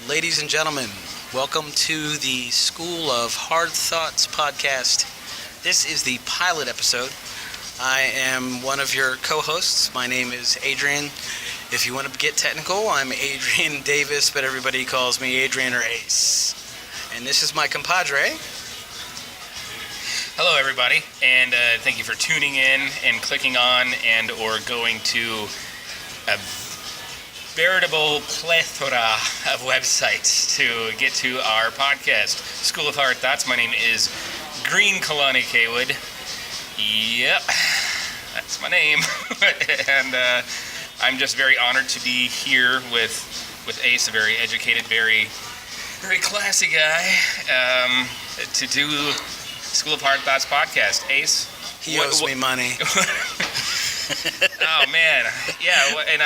Ladies and gentlemen, welcome to the School of Hard Thoughts podcast. This is the pilot episode. I am one of your co-hosts. My name is Adrian. If you want to get technical, I'm Adrian Davis, but everybody calls me Adrian or Ace. And this is my compadre. Hello, everybody, and thank you for tuning in and clicking on and or going to a veritable plethora of websites to get to our podcast, School of Hard Thoughts. My name is Green Kalani Kaywood. Yep, that's my name. And I'm just very honored to be here with Ace, a very educated, very classy guy, to do School of Hard Thoughts podcast. Ace? He owes me money. Oh, man. Yeah, and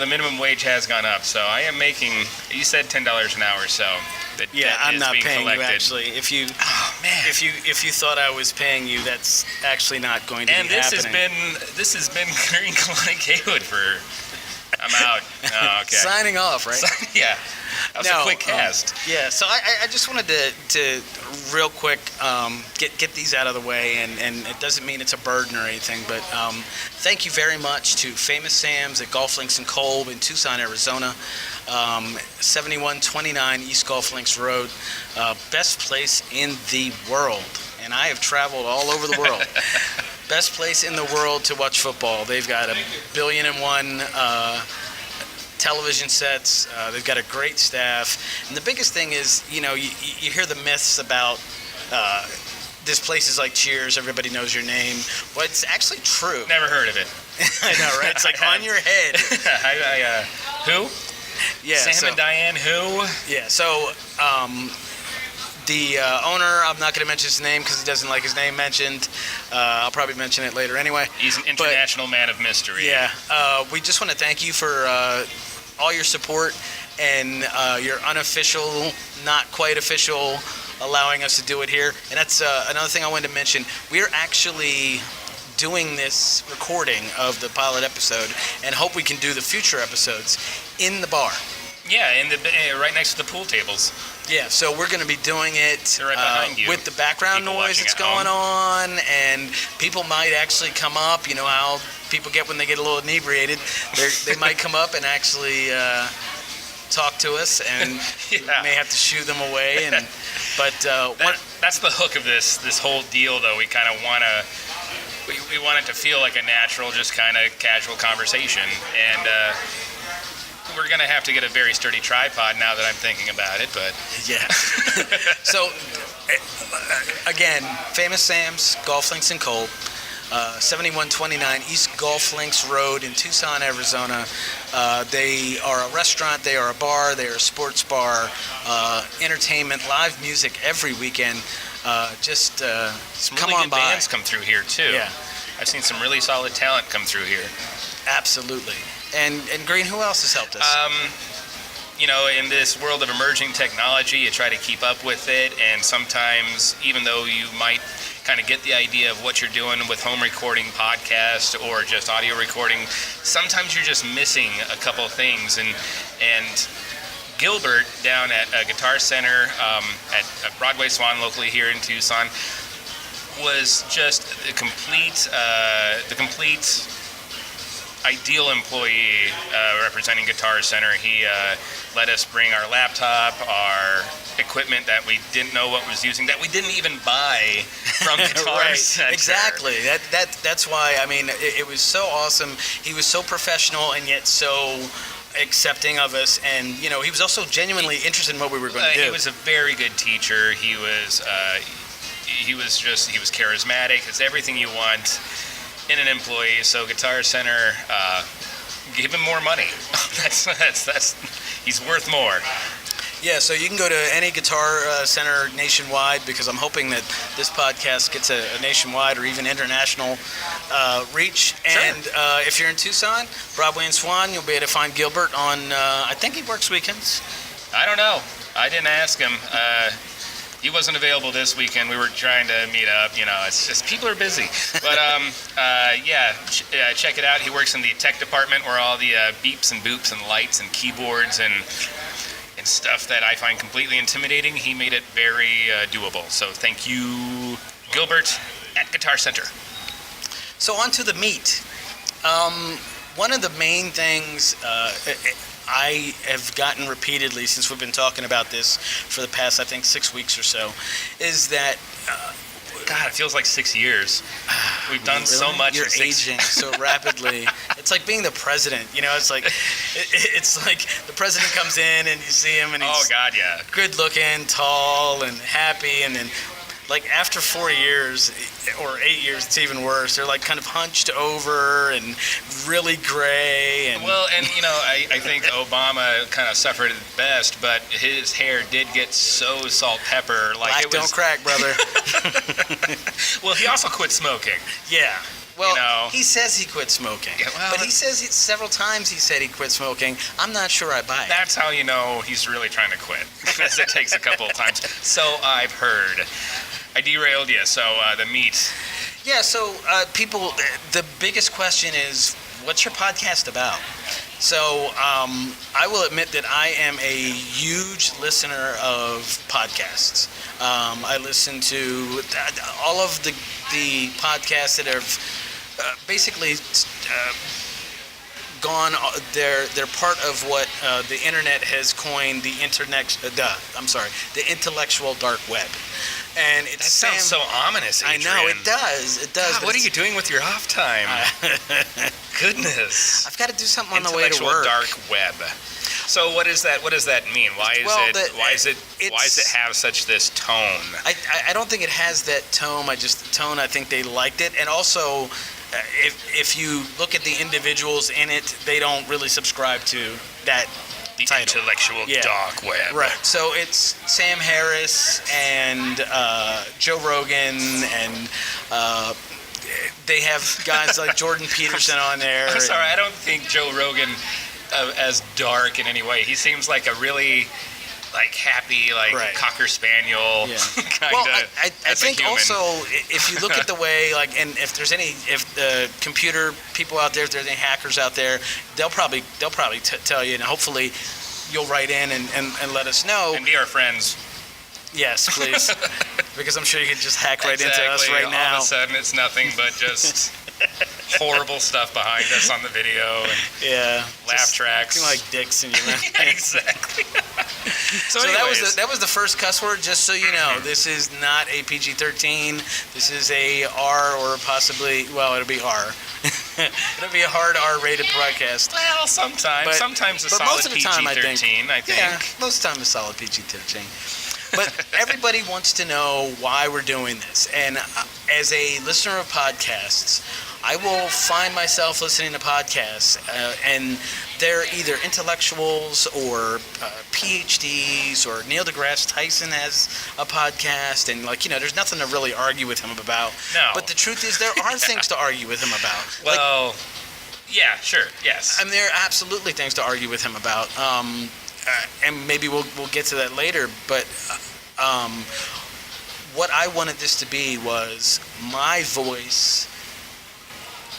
the minimum wage has gone up, so I am making, you said $10 an hour, so the debt I'm is not being paying collected. you actually. If you thought I was paying you, that's actually not going to And be happening. this has been Green Kalani Kaywood for, I'm out. Oh, okay. Signing off, right? Yeah. That was a quick cast. So I just wanted to real quick get these out of the way, and it doesn't mean it's a burden or anything, but thank you very much to Famous Sam's at Golf Links and Kolb in Tucson, Arizona, 7129 East Golf Links Road, best place in the world, and I have traveled all over the world. Best place in the world to watch football. They've got 1,000,000,001 television sets. They've got a great staff, and the biggest thing is, you hear the myths about this place is like Cheers. Everybody knows your name. Well, it's actually true. Never heard of it. I know, right? It's like on your head. Who? Yeah. Sam and Diane, who? Yeah. So the owner, I'm not going to mention his name because he doesn't like his name mentioned. I'll probably mention it later anyway. He's an international man of mystery. Yeah. We just want to thank you for all your support and your unofficial, not quite official, allowing us to do it here. And that's another thing I wanted to mention. We're actually doing this recording of the pilot episode and hope we can do the future episodes in the bar. Yeah, right next to the pool tables. Yeah, so we're going to be doing it They're right behind you. with the background People noise watching that's at going home. on, and people might actually come up. You know how people get when they get a little inebriated. They might come up and actually talk to us, and Yeah. we may have to shoo them away. That's the hook of this whole deal, though. We kind of want to. We want it to feel like a natural, just kind of casual conversation, and we're gonna have to get a very sturdy tripod now that I'm thinking about it. But yeah. So again, Famous Sam's, Golf Links and Kolb, 7129 East Golf Links Road in Tucson, Arizona. They are a restaurant, they are a bar, they are a sports bar, entertainment, live music every weekend. some come really on good by. bands come through here too. Yeah. I've seen some really solid talent come through here. Absolutely. And Green, who else has helped us? In this world of emerging technology, you try to keep up with it, and sometimes, even though you might kind of get the idea of what you're doing with home recording, podcast, or just audio recording, sometimes you're just missing a couple of things. And Gilbert down at Guitar Center at Broadway Swan, locally here in Tucson, was just the complete ideal employee representing Guitar Center. He let us bring our laptop, our equipment that we didn't know what was using, that we didn't even buy from Guitar Right. Center. Exactly. That's why. I mean, it was so awesome. He was so professional and yet so accepting of us, and he was also genuinely interested in what we were going to do. He was a very good teacher. He was charismatic. It's everything you want in an employee. So Guitar Center, give him more money. that's he's worth more. Yeah, so you can go to any Guitar Center nationwide, because I'm hoping that this podcast gets a nationwide or even international reach. Sure. And if you're in Tucson, Broadway and Swan, you'll be able to find Gilbert on, I think he works weekends. I don't know. I didn't ask him. He wasn't available this weekend. We were trying to meet up. It's just people are busy. But check it out. He works in the tech department, where all the beeps and boops and lights and keyboards and and stuff that I find completely intimidating, he made it very doable. So thank you, Gilbert at Guitar Center. So on to the meat. One of the main things I have gotten repeatedly since we've been talking about this for the past, I think, 6 weeks or so, is that God, it feels like 6 years. We've done so much. You're in 6 aging so rapidly. It's like being the president. You know, it's like it's like the president comes in and you see him and he's Oh God, yeah. good looking, tall, and happy, and then like after 4 years or 8 years, it's even worse. They're like kind of hunched over and really gray. And Well, and you know, I think Obama kind of suffered it best, but his hair did get so salt pepper. Like black it was. don't crack, brother. Well, he also quit smoking. Yeah. Well, You know. he says he quit smoking, Yeah, well, but he says several times he said he quit smoking. I'm not sure I buy it. That's how you know he's really trying to quit, because it takes a couple of times. So I've heard. I derailed you. So the meat. Yeah, so people, the biggest question is, what's your podcast about? So I will admit that I am a huge listener of podcasts. I listen to all of the podcasts that have basically gone. They're part of what the internet has coined the intellectual dark web. And it That sounds so ominous, I Adrian. know it does. It does. God, but what are it's- you doing with your off time? Goodness. I've got to do something on the way to Intellectual work. dark web. So what is that? What does that mean? Why is Well, it? Why does it it's- have such this tone? I don't think it has that tone. I think they liked it, and also if you look at the individuals in it, they don't really subscribe to that The title. intellectual Yeah. dark web. Right. So it's Sam Harris and Joe Rogan, and they have guys like Jordan Peterson on there. I'm sorry, I don't think Joe Rogan as dark in any way. He seems like a really like happy, like Right. cocker spaniel Yeah. kind Well, of. I think also if you look at the way, like, and if the computer people out there, if there's any hackers out there, they'll probably tell you, and hopefully you'll write in and let us know. and be our friends. Yes, please, because I'm sure you could just hack right Exactly. into us right now. All of a sudden, it's nothing but just horrible stuff behind us on the video and Yeah, laugh just tracks. looking like dicks in your mouth. Exactly. So, So anyways, that was the first cuss word. Just so you know, this is not a PG-13. This is a R or possibly, well, it'll be R. It'll be a hard R-rated broadcast. well, sometimes But- a but solid most of the time, I think- PG-13. I think. Yeah, most of the time it's solid PG-13. But everybody wants to know why we're doing this. And as a listener of podcasts, I will find myself listening to podcasts, and they're either intellectuals or PhDs, or Neil deGrasse Tyson has a podcast, and there's nothing to really argue with him about. No. But the truth is, there are things to argue with him about. Well, yeah, sure, yes. I mean, there are absolutely things to argue with him about, and maybe we'll get to that later. But what I wanted this to be was my voice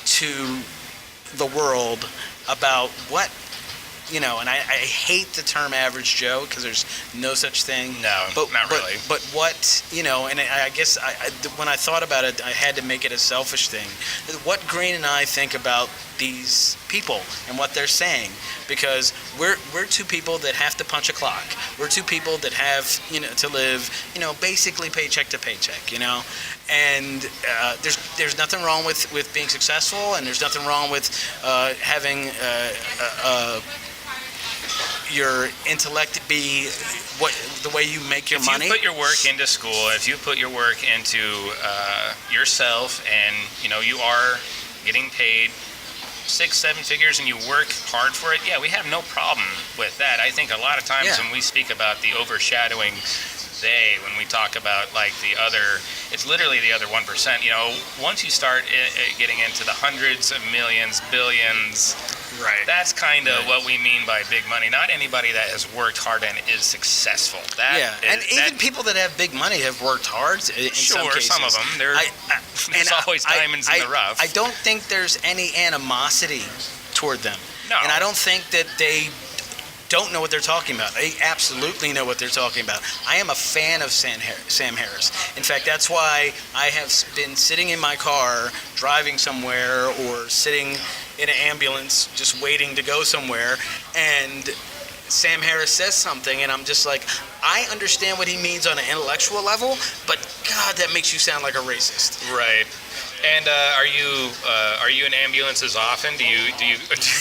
to the world about what, and I hate the term average Joe because there's no such thing. No, not really. But what, and I guess when I thought about it, I had to make it a selfish thing. What Green and I think about these people and what they're saying, because we're two people that have to punch a clock. We're two people that have to live basically paycheck to paycheck, and there's nothing wrong with being successful, and there's nothing wrong with having your intellect be the way you make your money. If you put your work into school, if you put your work into yourself, and you are getting paid 6-7 figures and you work hard for it, yeah, we have no problem with that. I think a lot of times when we speak about the overshadowing when we talk about like it's literally the other 1%. Once you start getting into the hundreds of millions, billions, Right. that's kind of what we mean by big money. Not anybody that has worked hard and is successful. Even people that have big money have worked hard in some cases. Some of them. There's always diamonds in the rough. I don't think there's any animosity toward them. No. And I don't think that they don't know what they're talking about. They absolutely know what they're talking about. I am a fan of Sam Harris. In fact, that's why I have been sitting in my car driving somewhere or sitting in an ambulance just waiting to go somewhere, and Sam Harris says something, and I'm just like, I understand what he means on an intellectual level, but God, that makes you sound like a racist. Right. And are you in ambulances often? Do you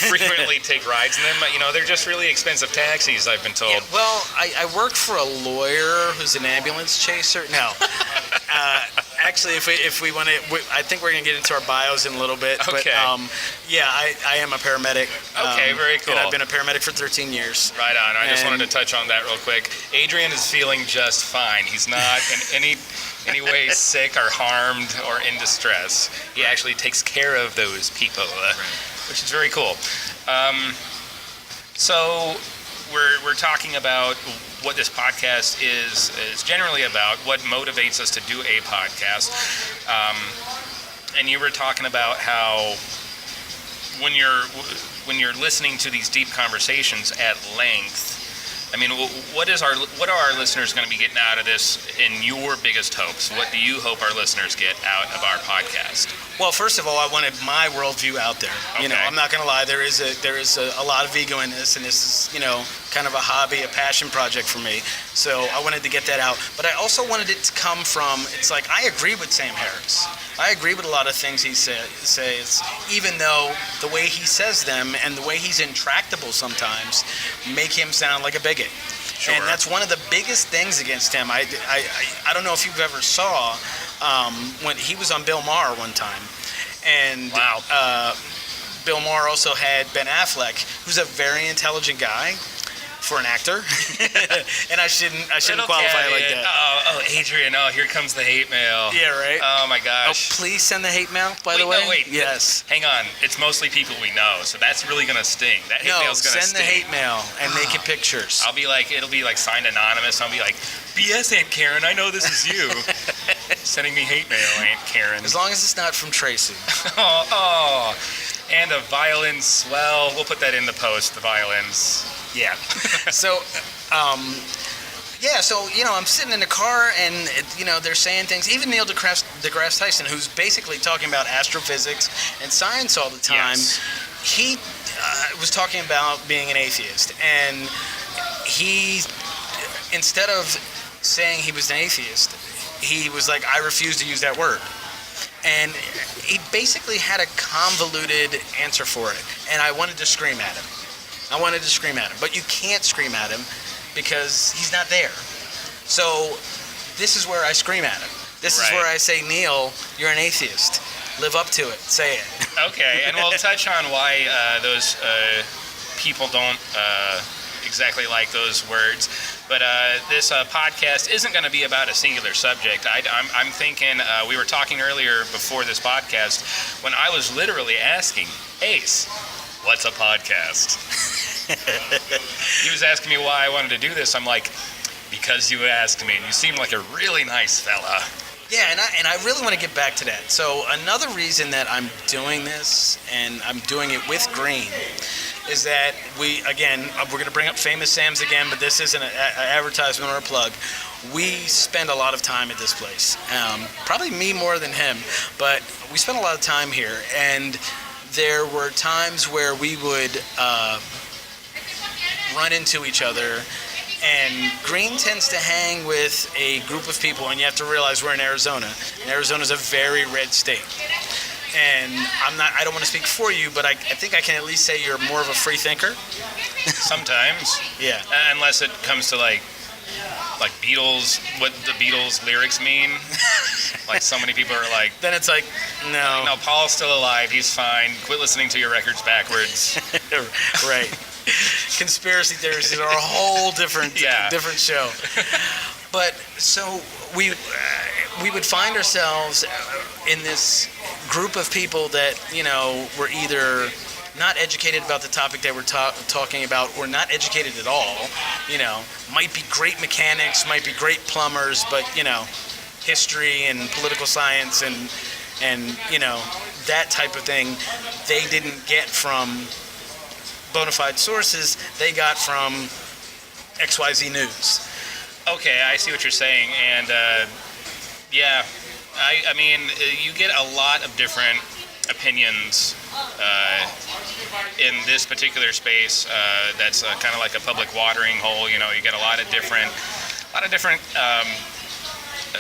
frequently take rides in them? You know, they're just really expensive taxis, I've been told. Yeah, well, I work for a lawyer who's an ambulance chaser. No. Actually, if we want to, I think we're going to get into our bios in a little bit. Okay. But, yeah, I am a paramedic. Okay, very cool. And I've been a paramedic for 13 years. Right on. I just wanted to touch on that real quick. Adrian is feeling just fine. He's not in any way sick or harmed or in distress. He actually takes care of those people, which is very cool. So we're talking about what this podcast is generally about, what motivates us to do a podcast. And you were talking about how when you're listening to these deep conversations at length, I mean, what are our listeners going to be getting out of this in your biggest hopes? What do you hope our listeners get out of our podcast? Well, first of all, I wanted my worldview out there. Okay. You know, I'm not going to lie. There is a lot of ego in this, and this is, you know, kind of a hobby, a passion project for me. So I wanted to get that out. But I also wanted it to come from, it's like, I agree with Sam Harris. I agree with a lot of things he says, even though the way he says them and the way he's intractable sometimes make him sound like a bigot. Sure. And that's one of the biggest things against him. I don't know if you've ever saw when he was on Bill Maher one time. And wow. Bill Maher also had Ben Affleck, who's a very intelligent guy for an actor. And I shouldn't qualify it like that. Oh, Adrian, here comes the hate mail. Yeah, right? Oh my gosh. Oh, please send the hate mail, by the way. No, wait. Yes. Hang on. It's mostly people we know, so that's really going to sting. That hate mail's going to sting. Send the hate mail and naked pictures. It'll be like signed anonymous. I'll be like, BS, Aunt Karen, I know this is you. Sending me hate mail, Aunt Karen. As long as it's not from Tracy. Oh. And the violin swell. We'll put that in the post, the violins. Yeah. So, you know, I'm sitting in the car and, you know, they're saying things. Even Neil deGrasse Tyson, who's basically talking about astrophysics and science all the time, yes. He was talking about being an atheist. And he, instead of saying he was an atheist, he was like, I refuse to use that word. And he basically had a convoluted answer for it. And I wanted to scream at him. But you can't scream at him because he's not there. So this is where I scream at him. This is where I say, Neil, you're an atheist. Live up to it. Say it. Okay, and we'll touch on why those people don't exactly like those words. But this podcast isn't going to be about a singular subject. I'm thinking, we were talking earlier before this podcast, when I was literally asking, Ace, what's a podcast? He was asking me why I wanted to do this. I'm like, because you asked me, and you seem like a really nice fella. Yeah, and I really want to get back to that. So another reason that I'm doing this, and I'm doing it with Green, is that we're going to bring up Famous Sam's again, but this isn't an advertisement or a plug. We spend a lot of time at this place. Probably me more than him, but we spend a lot of time here. And there were times where we would run into each other, and Green tends to hang with a group of people, and you have to realize we're in Arizona. And Arizona's a very red state. And I don't want to speak for you, but I think I can at least say you're more of a free thinker. Sometimes. Yeah. Unless it comes to like Beatles, what the Beatles lyrics mean. Like so many people are like. Then it's like, no. No, Paul's still alive. He's fine. Quit listening to your records backwards. Right. Conspiracy theories are a whole different show. But so we would find ourselves in this group of people that, you know, were either not educated about the topic that we're talking about or not educated at all. You know, might be great mechanics, might be great plumbers, but, you know, history and political science and you know, that type of thing they didn't get from bona fide sources they got from XYZ News. Okay, I see what you're saying, and yeah, I mean, you get a lot of different opinions in this particular space. That's kind of like a public watering hole. You know, you get a lot of different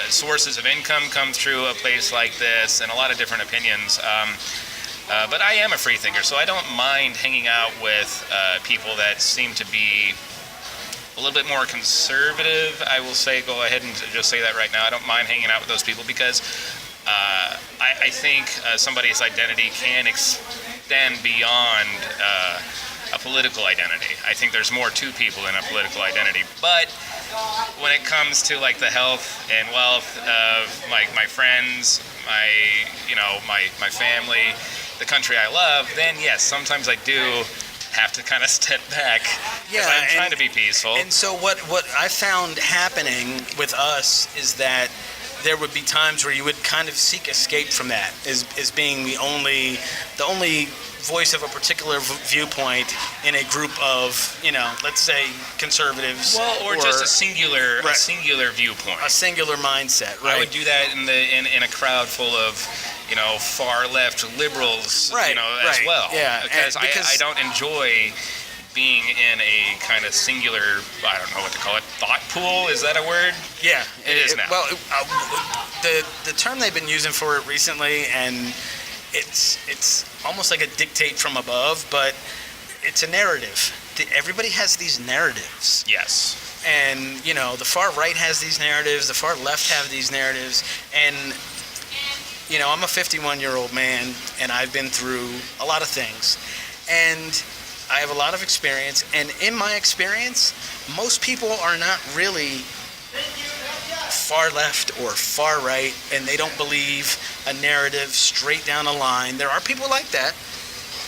sources of income come through a place like this, and a lot of different opinions. But I am a free thinker, so I don't mind hanging out with people that seem to be a little bit more conservative. I will say, go ahead and just say that right now. I don't mind hanging out with those people because I think somebody's identity can extend beyond a political identity. I think there's more to people than a political identity. But when it comes to like the health and wealth of my friends, my family, the country I love, then yes, sometimes I do have to kind of step back because I'm trying to be peaceful. And so what I found happening with us is that there would be times where you would kind of seek escape from that as being the only voice of a particular viewpoint in a group of, let's say conservatives. Well, or just a singular viewpoint. A singular mindset, right? I would do that in a crowd full of, far left liberals, right, as well. Yeah. Because I don't enjoy being in a kind of singular, I don't know what to call it, thought pool. Is that a word? Yeah, it is now. Well, the term they've been using for it recently, and it's almost like a dictate from above, but it's a narrative. Everybody has these narratives. Yes. And, the far right has these narratives, the far left have these narratives, and, I'm a 51-year-old man, and I've been through a lot of things. And I have a lot of experience, and in my experience, most people are not really far left or far right, and they don't believe a narrative straight down the line. There are people like that.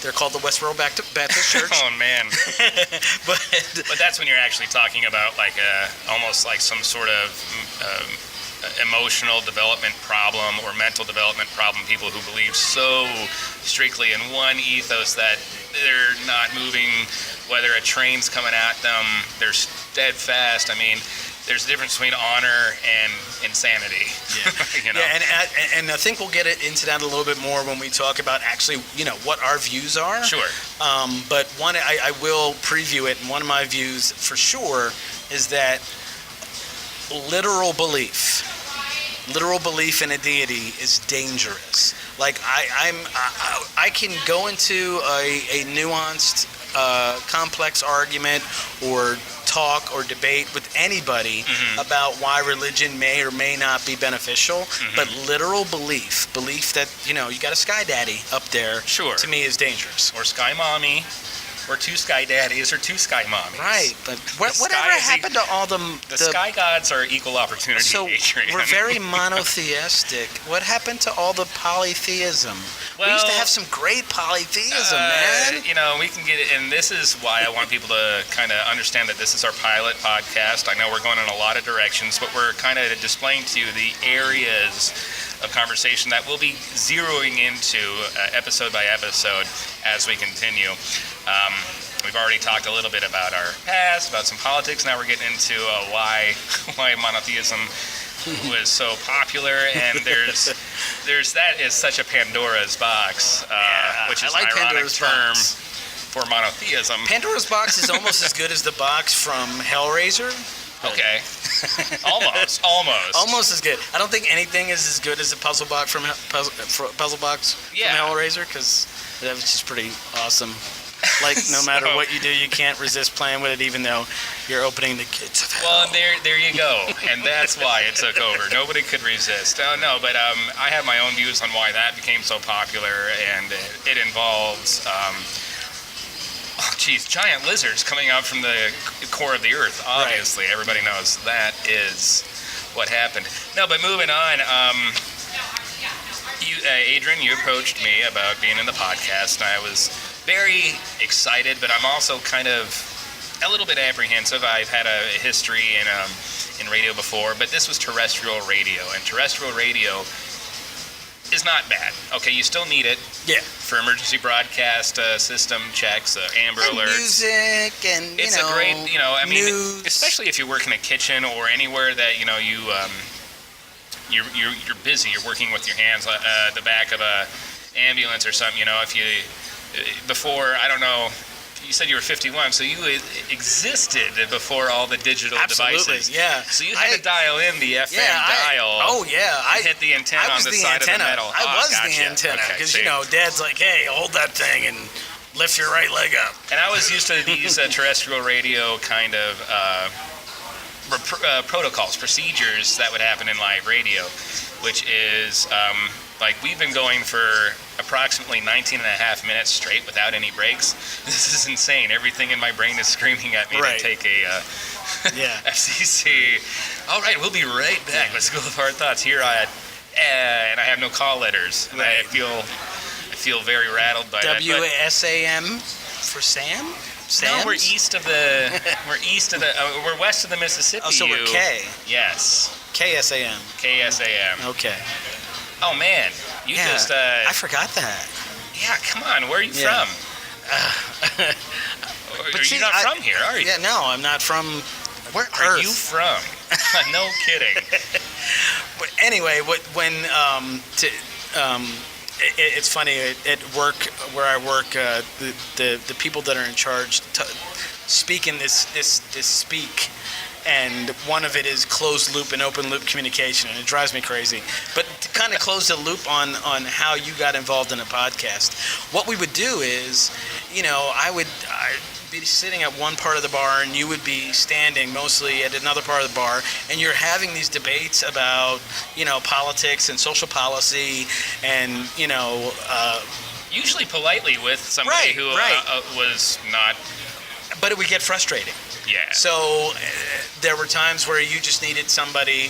They're called the Westboro Baptist Church. Oh man! but that's when you're actually talking about like almost like some sort of emotional development problem or mental development problem. People who believe so strictly in one ethos that they're not moving, whether a train's coming at them, they're steadfast. I mean, there's a difference between honor and insanity. Yeah, yeah, and I think we'll get into that a little bit more when we talk about actually, what our views are. Sure. But one, I will preview it, and one of my views for sure is that literal belief in a deity is dangerous. Like I can go into a nuanced, complex argument or talk or debate with anybody about why religion may or may not be beneficial, but literal belief that you got a sky daddy up there, sure, to me is dangerous. Or sky mommy. Or two sky daddies, or two sky mommies. Right, but whatever happened to all the sky gods are equal opportunity. So Adrian. We're very monotheistic. What happened to all the polytheism? Well, we used to have some great polytheism, man. We can get it, and this is why I want people to kind of understand that this is our pilot podcast. I know we're going in a lot of directions, but we're kind of displaying to you the areas of conversation that we'll be zeroing into episode by episode as we continue. We've already talked a little bit about our past, about some politics. Now we're getting into why monotheism was so popular, and there's that is such a Pandora's box, which is an ironic term for monotheism. Pandora's box is almost as good as the box from Hellraiser. Okay. Almost as good. I don't think anything is as good as a puzzle box from Hellraiser, because that was just pretty awesome. Like, no matter what you do, you can't resist playing with it, even though you're opening the gates of hell. Well, there you go, and that's why it took over. Nobody could resist. No, but I have my own views on why that became so popular, and it involves, giant lizards coming out from the core of the earth. Obviously, right. Everybody knows that is what happened. No, but moving on. Adrian, you approached me about being in the podcast, and I was very excited, but I'm also kind of a little bit apprehensive. I've had a history in radio before, but this was terrestrial radio, and terrestrial radio is not bad. Okay, you still need it Yeah. for emergency broadcast system checks, Amber And Alerts. music and, It's a great, I mean, news. especially if you work in a kitchen or anywhere that, you're busy, you're working with your hands, the back of a ambulance or something, if you, before, I don't know, you said you were 51, so you existed before all the digital Absolutely, devices. yeah. So you had to dial in the FM dial. Oh, yeah. and hit the antenna I on was the the side antenna. of the metal. I was gotcha. the antenna Okay, because, see. Dad's like, hey, hold that thing and lift your right leg up. And I was used to these terrestrial radio kind of protocols, procedures that would happen in live radio, which is like we've been going for approximately 19 and a half minutes straight without any breaks. This is insane. Everything in my brain is screaming at me Right. to take a Yeah. FCC. All right, we'll be right back. Let's go with our thoughts here at, and I have no call letters. And I feel very rattled by that. but- WSAM for Sam? No, we're Sam's? east of we're west of the Mississippi. Oh, so we're K. Yes, KSAM. KSAM. Okay. Oh man, you Yeah, just I forgot that. yeah. Come on, where are you Yeah. from? Are see, you not from here? Are you? Yeah, no, I'm not from. Where Are Earth? you from? No kidding. But anyway, it's funny at work where I work. The people that are in charge speak in this speak, and one of it is closed loop and open loop communication, and it drives me crazy. But to kind of close the loop on how you got involved in a podcast, what we would do is, I'd be sitting at one part of the bar and you would be standing mostly at another part of the bar, and you're having these debates about politics and social policy and Usually politely with somebody Right, who right. Was not. but it would get frustrating. Yeah. So there were times where you just needed somebody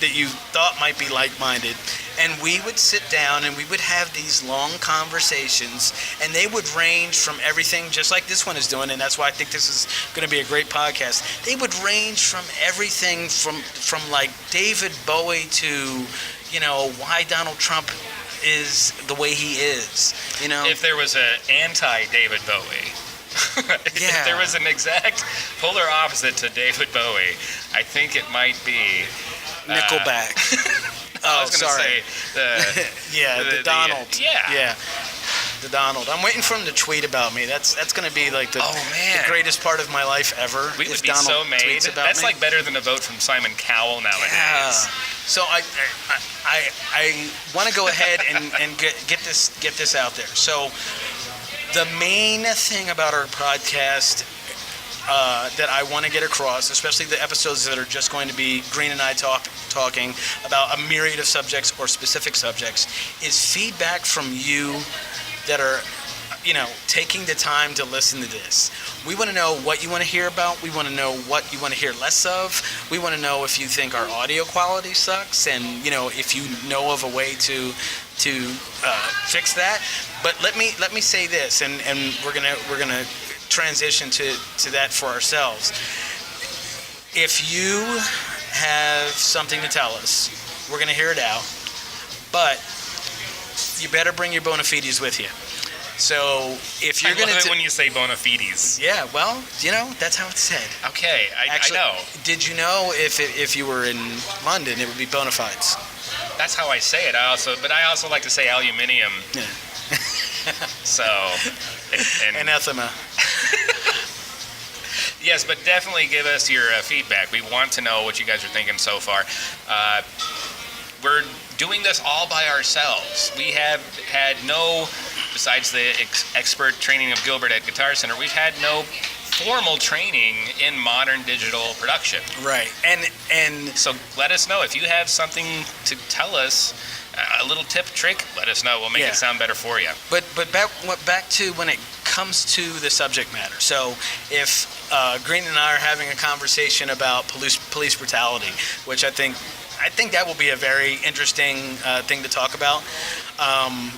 that you thought might be like-minded, and we would sit down and we would have these long conversations, and they would range from everything, just like this one is doing, and that's why I think this is going to be a great podcast. They would range from everything from like David Bowie to, why Donald Trump is the way he is. If there was an anti-David Bowie. If Yeah. there was an exact polar opposite to David Bowie, I think it might be Nickelback. I was going to sorry. say Yeah, the Donald. yeah. The Donald. I'm waiting for him to tweet about me. That's going to be like the greatest part of my life ever. We would if be Donald so made. tweets about That's me. like better than a vote from Simon Cowell nowadays. Yeah. So I want to go ahead and get this out there. So the main thing about our podcast that I want to get across, especially the episodes that are just going to be Green and I talking about a myriad of subjects or specific subjects, is feedback from you that are, taking the time to listen to this. We want to know what you want to hear about. We want to know what you want to hear less of. We want to know if you think our audio quality sucks, and if you know of a way to fix that. But let me say this, and we're gonna transition to that for ourselves. If you have something to tell us, we're gonna hear it out, but you better bring your bona fides with you. So if you're I love gonna it when you say bona fides. yeah, well, that's how it's said. Okay, Actually, I know. Did you know if you were in London, it would be bona fides? That's how I say it. I also like to say aluminium. Yeah. So, and Anathema. yes, but definitely give us your feedback. We want to know what you guys are thinking so far. We're doing this all by ourselves. We have had besides the expert training of Gilbert at Guitar Center, we've had no formal training in modern digital production. Right. And So let us know if you have something to tell us, a little tip, trick. Let us know. We'll make Yeah. it sound better for you. But back to when it comes to the subject matter. So if Green and I are having a conversation about police brutality, which I think that will be a very interesting thing to talk about,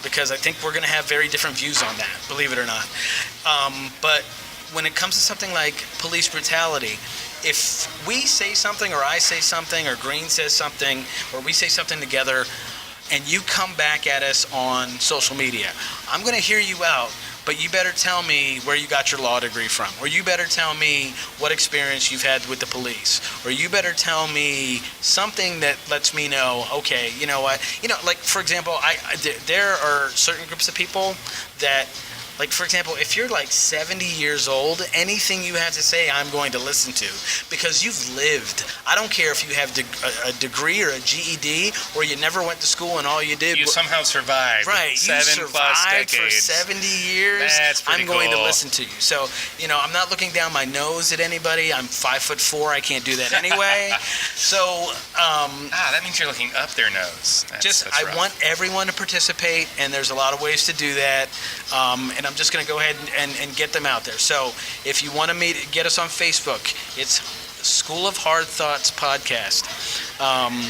because I think we're going to have very different views on that, believe it or not. But when it comes to something like police brutality, if we say something, or I say something, or Green says something, or we say something together, and you come back at us on social media, I'm going to hear you out, but you better tell me where you got your law degree from, or you better tell me what experience you've had with the police, or you better tell me something that lets me know, okay, you know what, like, for example, there are certain groups of people that, like, for example, if you're like 70 years old, anything you have to say, I'm going to listen to, because you've lived. I don't care if you have a degree or a GED, or you never went to school and all you did. You somehow survived. Right, 7+ you survived decades. for 70 years. That's pretty I'm going to cool. listen to you. So, I'm not looking down my nose at anybody. I'm 5'4". I can't do that anyway. So, that means you're looking up their nose. That's I rough. want everyone to participate, and there's a lot of ways to do that. And I'm just going to go ahead and get them out there. So if you want to get us on Facebook, it's School of Hard Thoughts Podcast on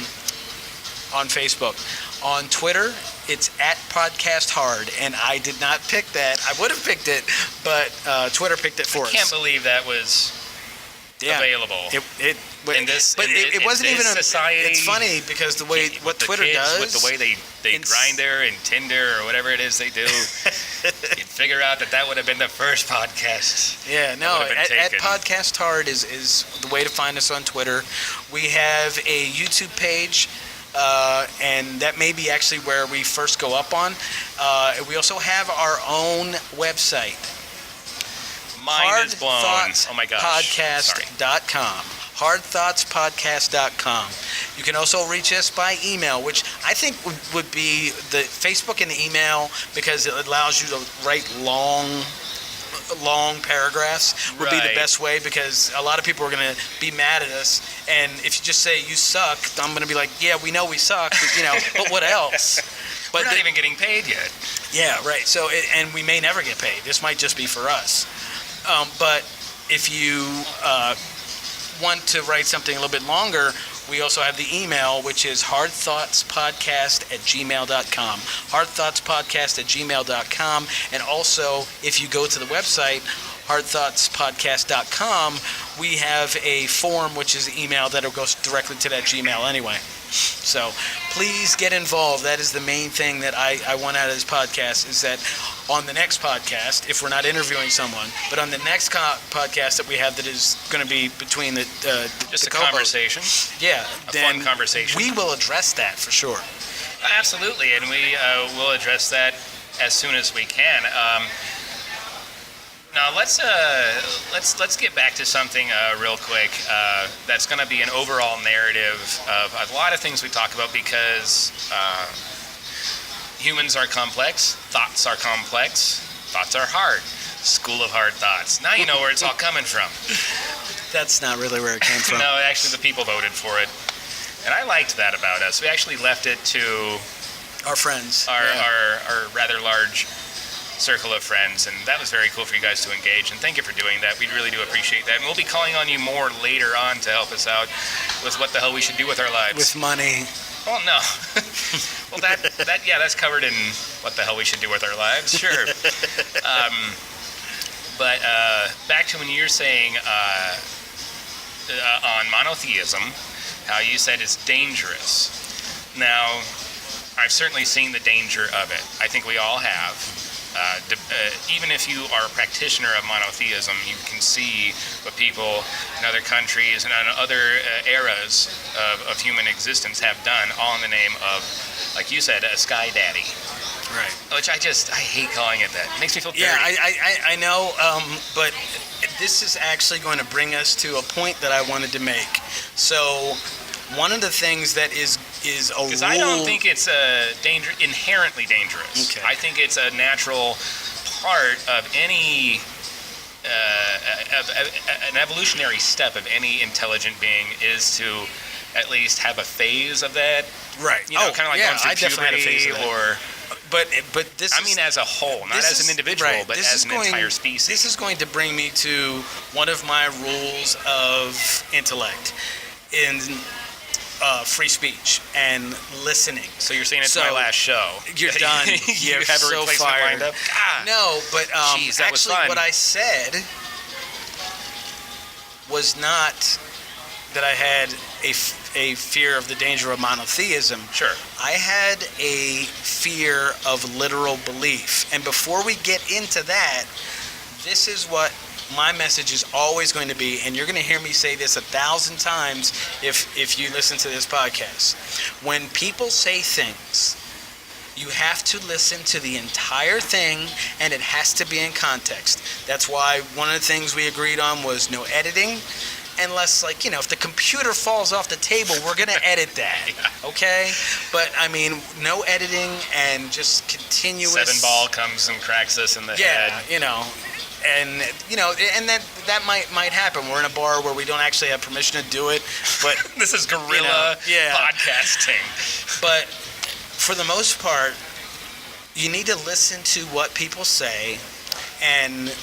Facebook. On Twitter, it's @PodcastHard, and I did not pick that. I would have picked it, but Twitter picked it for us. I can't believe that was available. It wasn't even a society. It's funny because the way what Twitter does, with the way they Grindr and Tinder or whatever it is they do, you'd figure out that would have been the first podcast. Yeah, no. At Podcast Hard is the way to find us on Twitter. We have a YouTube page. And that may be actually where we first go up on. We also have our own website. Mind is blown. Oh my gosh. Podcast.com. Hardthoughtspodcast.com. You can also reach us by email, which I think would be the Facebook and the email, because it allows you to write long paragraphs would be the best way, because a lot of people are going to be mad at us, and if you just say you suck, I'm going to be like, yeah, we know we suck, but, but what else? But we're not even getting paid yet. Yeah, right. So and we may never get paid. This might just be for us. But if you want to write something a little bit longer, we also have the email, which is hardthoughtspodcast@gmail.com. Hardthoughtspodcast@gmail.com. And also, if you go to the website, hardthoughtspodcast.com, we have a form, which is the email that goes directly to that Gmail anyway. So please get involved. That is the main thing that I want out of this podcast, is that on the next podcast, if we're not interviewing someone, but on the next podcast that we have that is going to be between the conversation. Yeah. A fun conversation. We will address that for sure. Absolutely, and we will address that as soon as we can. Now let's get back to something real quick. That's going to be an overall narrative of a lot of things we talk about, because humans are complex, thoughts are complex, thoughts are hard. School of Hard Thoughts. Now you know where it's all coming from. That's not really where it came from. No, actually the people voted for it, and I liked that about us. We actually left it to our friends, our rather large circle of friends, and that was very cool for you guys to engage, and thank you for doing that. We really do appreciate that, and we'll be calling on you more later on to help us out with what the hell we should do with our lives. With money. Well, no. Well, that's covered in what the hell we should do with our lives, sure. But back to when you were saying on monotheism, how you said it's dangerous. Now, I've certainly seen the danger of it. I think we all have. Even if you are a practitioner of monotheism, you can see what people in other countries and in other eras of human existence have done, all in the name of, like you said, a sky daddy. Right. Which I hate calling it that. It makes me feel dirty. Yeah, I know, but this is actually going to bring us to a point that I wanted to make. So one of the things that is a rule... Because I don't think it's inherently dangerous. Okay. I think it's a natural part of any... an evolutionary step of any intelligent being is to at least have a phase of that. Right. Kind of like going through puberty, or... But this I mean as a whole, not as an individual, but as an entire species. This is going to bring me to one of my rules of intellect in free speech and listening. So you're saying it's my last show. You're done. You have a so replacement fired. lined up? Ah. No, but Jeez, that was actually fun. what I said was not that I had a fear of the danger of monotheism. Sure. I had a fear of literal belief. And before we get into that, this is what my message is always going to be, and you're going to hear me say this 1,000 times if you listen to this podcast. When people say things, you have to listen to the entire thing, and it has to be in context. That's why one of the things we agreed on was no editing, unless, like, if the computer falls off the table, we're going to edit that, okay? But, I mean, no editing and just continuous... 7-ball comes and cracks us in the head. And and that might happen. We're in a bar where we don't actually have permission to do it, but this is guerrilla podcasting. But for the most part, you need to listen to what people say, and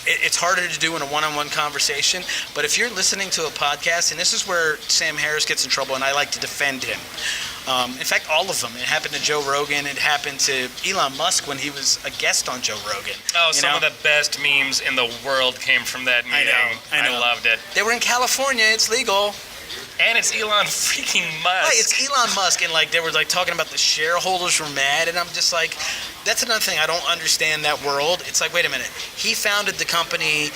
it's harder to do in a one-on-one conversation. But if you're listening to a podcast, and this is where Sam Harris gets in trouble, and I like to defend him. In fact, all of them. It happened to Joe Rogan. It happened to Elon Musk when he was a guest on Joe Rogan. Oh, some of the best memes in the world came from that meeting. I know. I loved it. They were in California. It's legal. And it's Elon freaking Musk. Right, it's Elon Musk, and they were talking about the shareholders were mad, and I'm just like, that's another thing. I don't understand that world. It's like, wait a minute. He founded the company,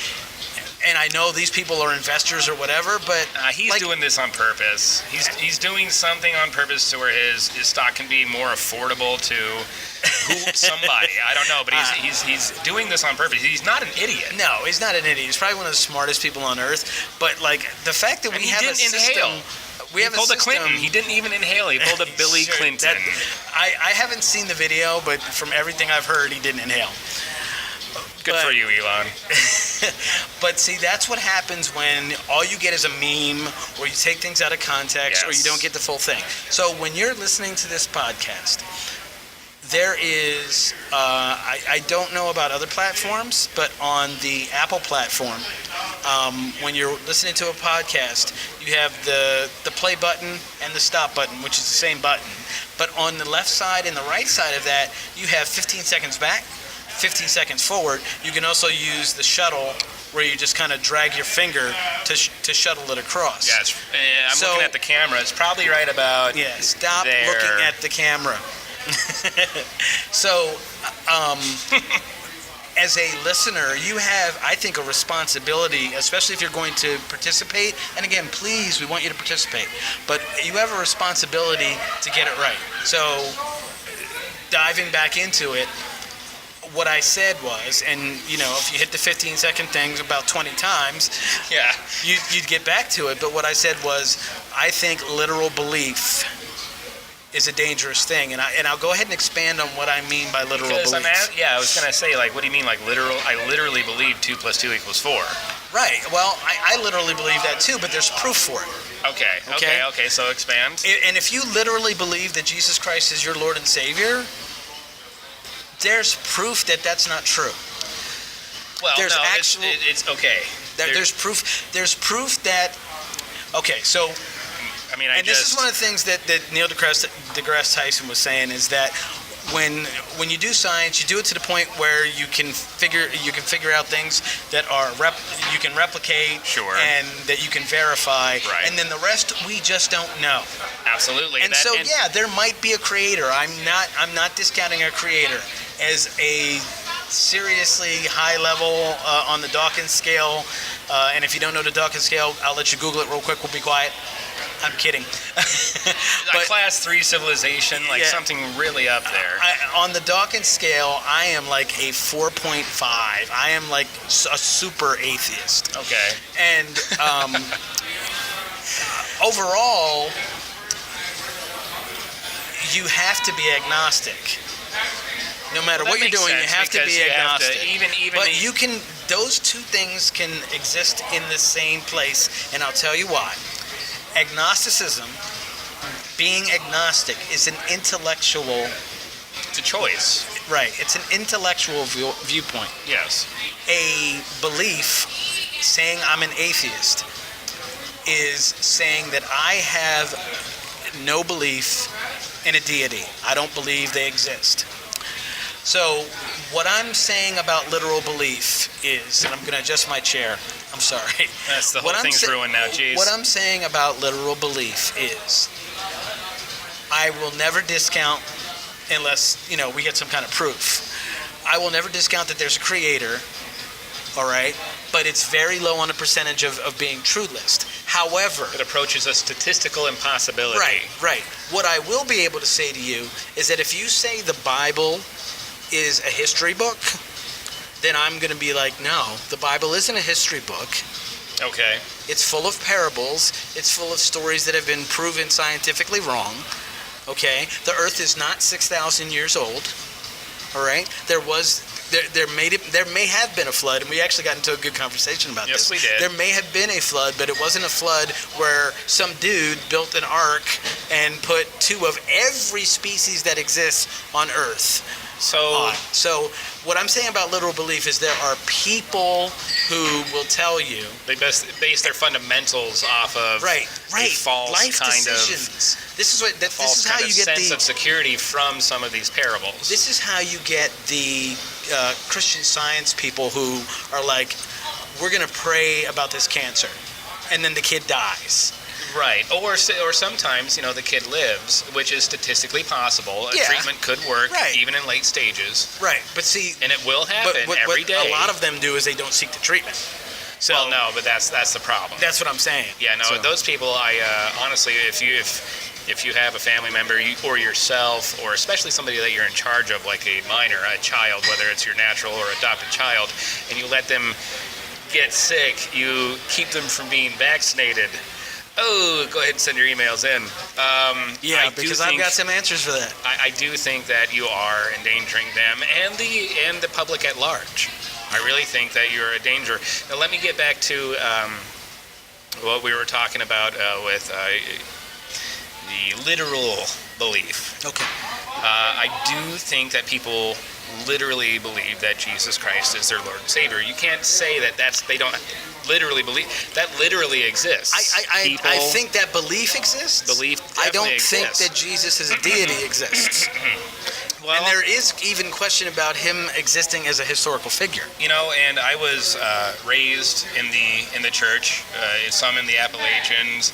and I know these people are investors or whatever, but he's doing this on purpose. He's doing something on purpose to where his stock can be more affordable to somebody. I don't know, but he's doing this on purpose. He's not an idiot. No, he's not an idiot. He's probably one of the smartest people on earth. But the fact that we have a system. He pulled a Clinton. He didn't even inhale. He pulled a Billy Clinton. I haven't seen the video, but from everything I've heard, he didn't inhale. Good for you, Elon. But see, that's what happens when all you get is a meme, or you take things out of context, or you don't get the full thing. So when you're listening to this podcast, there is, I don't know about other platforms, but on the Apple platform, when you're listening to a podcast, you have the play button and the stop button, which is the same button. But on the left side and the right side of that, you have 15 seconds back, 15 seconds forward. You can also use the shuttle, where you just kind of drag your finger to shuttle it across. Yes, I'm looking at the camera. It's probably right about stop there. Looking at the camera. So, as a listener, you have, I think, a responsibility, especially if you're going to participate. And again, please, we want you to participate. But you have a responsibility to get it right. So, diving back into it, what I said was, and if you hit the 15-second things about 20 times, you'd get back to it. But what I said was, I think literal belief is a dangerous thing, and I'll go ahead and expand on what I mean by literal belief. I was gonna say, what do you mean, literal? I literally believe 2 + 2 = 4. Right. Well, I literally believe that too, but there's proof for it. Okay. So expand. And if you literally believe that Jesus Christ is your Lord and Savior, there's proof that that's not true. Well, there's it's okay. There's proof. There's proof that. Okay, so. This is one of the things that Neil deGrasse Tyson was saying, is that when you do science, you do it to the point where you can figure out things that are you can replicate, and that you can verify, and then the rest we just don't know. Absolutely. And there might be a creator. I'm not discounting a creator as a seriously high level on the Dawkins scale. And if you don't know the Dawkins scale, I'll let you Google it real quick. We'll be quiet. I'm kidding. But, Class 3 civilization, something really up there. On the Dawkins scale, I am like a 4.5. I am like a super atheist. Okay. And overall, you have to be agnostic. No matter what you're doing, you have to be agnostic. But you can; those two things can exist in the same place, and I'll tell you why. Agnosticism, being agnostic, is an intellectual. It's a choice. Right. It's an intellectual viewpoint. Yes. A belief, saying I'm an atheist, is saying that I have no belief in a deity. I don't believe they exist. So what I'm saying about literal belief is, and I'm going to adjust my chair, I'm sorry. That's the whole thing's ruined now, jeez. What I'm saying about literal belief is I will never discount unless, we get some kind of proof. I will never discount that there's a creator, all right? But it's very low on the percentage of being trueless. However, it approaches a statistical impossibility. Right. What I will be able to say to you is that if you say the Bible is a history book, then I'm going to be like, no, the Bible isn't a history book. Okay. It's full of parables. It's full of stories that have been proven scientifically wrong. Okay? The earth is not 6,000 years old. All right? There may have been a flood, and we actually got into a good conversation about this. Yes, we did. There may have been a flood, but it wasn't a flood where some dude built an ark and put 2 of every species that exists on Earth. So what I'm saying about literal belief is there are people who will tell you they base their fundamentals off of right false life kind decisions. This is how you get sense of security from some of these parables. This is how you get the Christian Science people who are like, we're going to pray about this cancer, and then the kid dies. Right, or sometimes the kid lives, which is statistically possible. A treatment could work, even in late stages. Right, but see, and it will happen every day. A lot of them do is they don't seek the treatment. So, well, no, but that's the problem. That's what I'm saying. Yeah, no, those people, I honestly, if you have a family member or yourself, or especially somebody that you're in charge of, like a minor, a child, whether it's your natural or adopted child, and you let them get sick, you keep them from being vaccinated. Oh, go ahead and send your emails in. Because I've got some answers for that. I do think that you are endangering them and the public at large. I really think that you're a danger. Now, let me get back to what we were talking about with the literal belief. Okay. I do think that people literally believe that Jesus Christ is their Lord and Savior. You can't say that they don't literally believe. That literally exists. I think that belief exists. Belief I don't exists. think that Jesus as a deity exists. Well, and there is even question about him existing as a historical figure. And I was raised in the church, some in the Appalachians,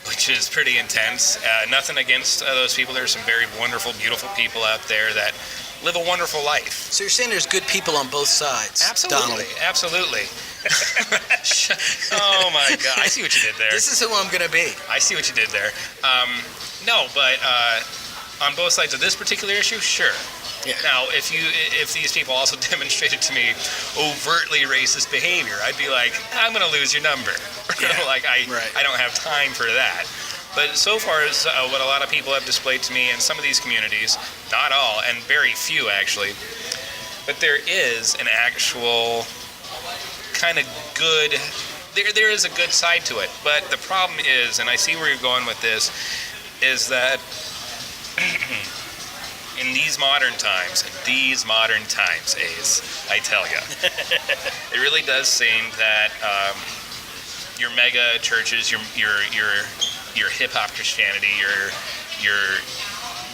which is pretty intense. Nothing against those people. There's some very wonderful, beautiful people out there that live a wonderful life. So you're saying there's good people on both sides? Absolutely, Donald. absolutely. Oh my God! I see what you did there. This is who I'm gonna be. I see what you did there. No, but on both sides of this particular issue, sure. Yeah. Now, if these people also demonstrated to me overtly racist behavior, I'd be like, I'm going to lose your number. Yeah. I don't have time for that. But so far as what a lot of people have displayed to me in some of these communities, not all, and very few actually, but there is an actual kind of good, there is a good side to it. But the problem is, and I see where you're going with this, is that in these modern times, Ace, I tell you, it really does seem that your mega churches, your hip hop Christianity, your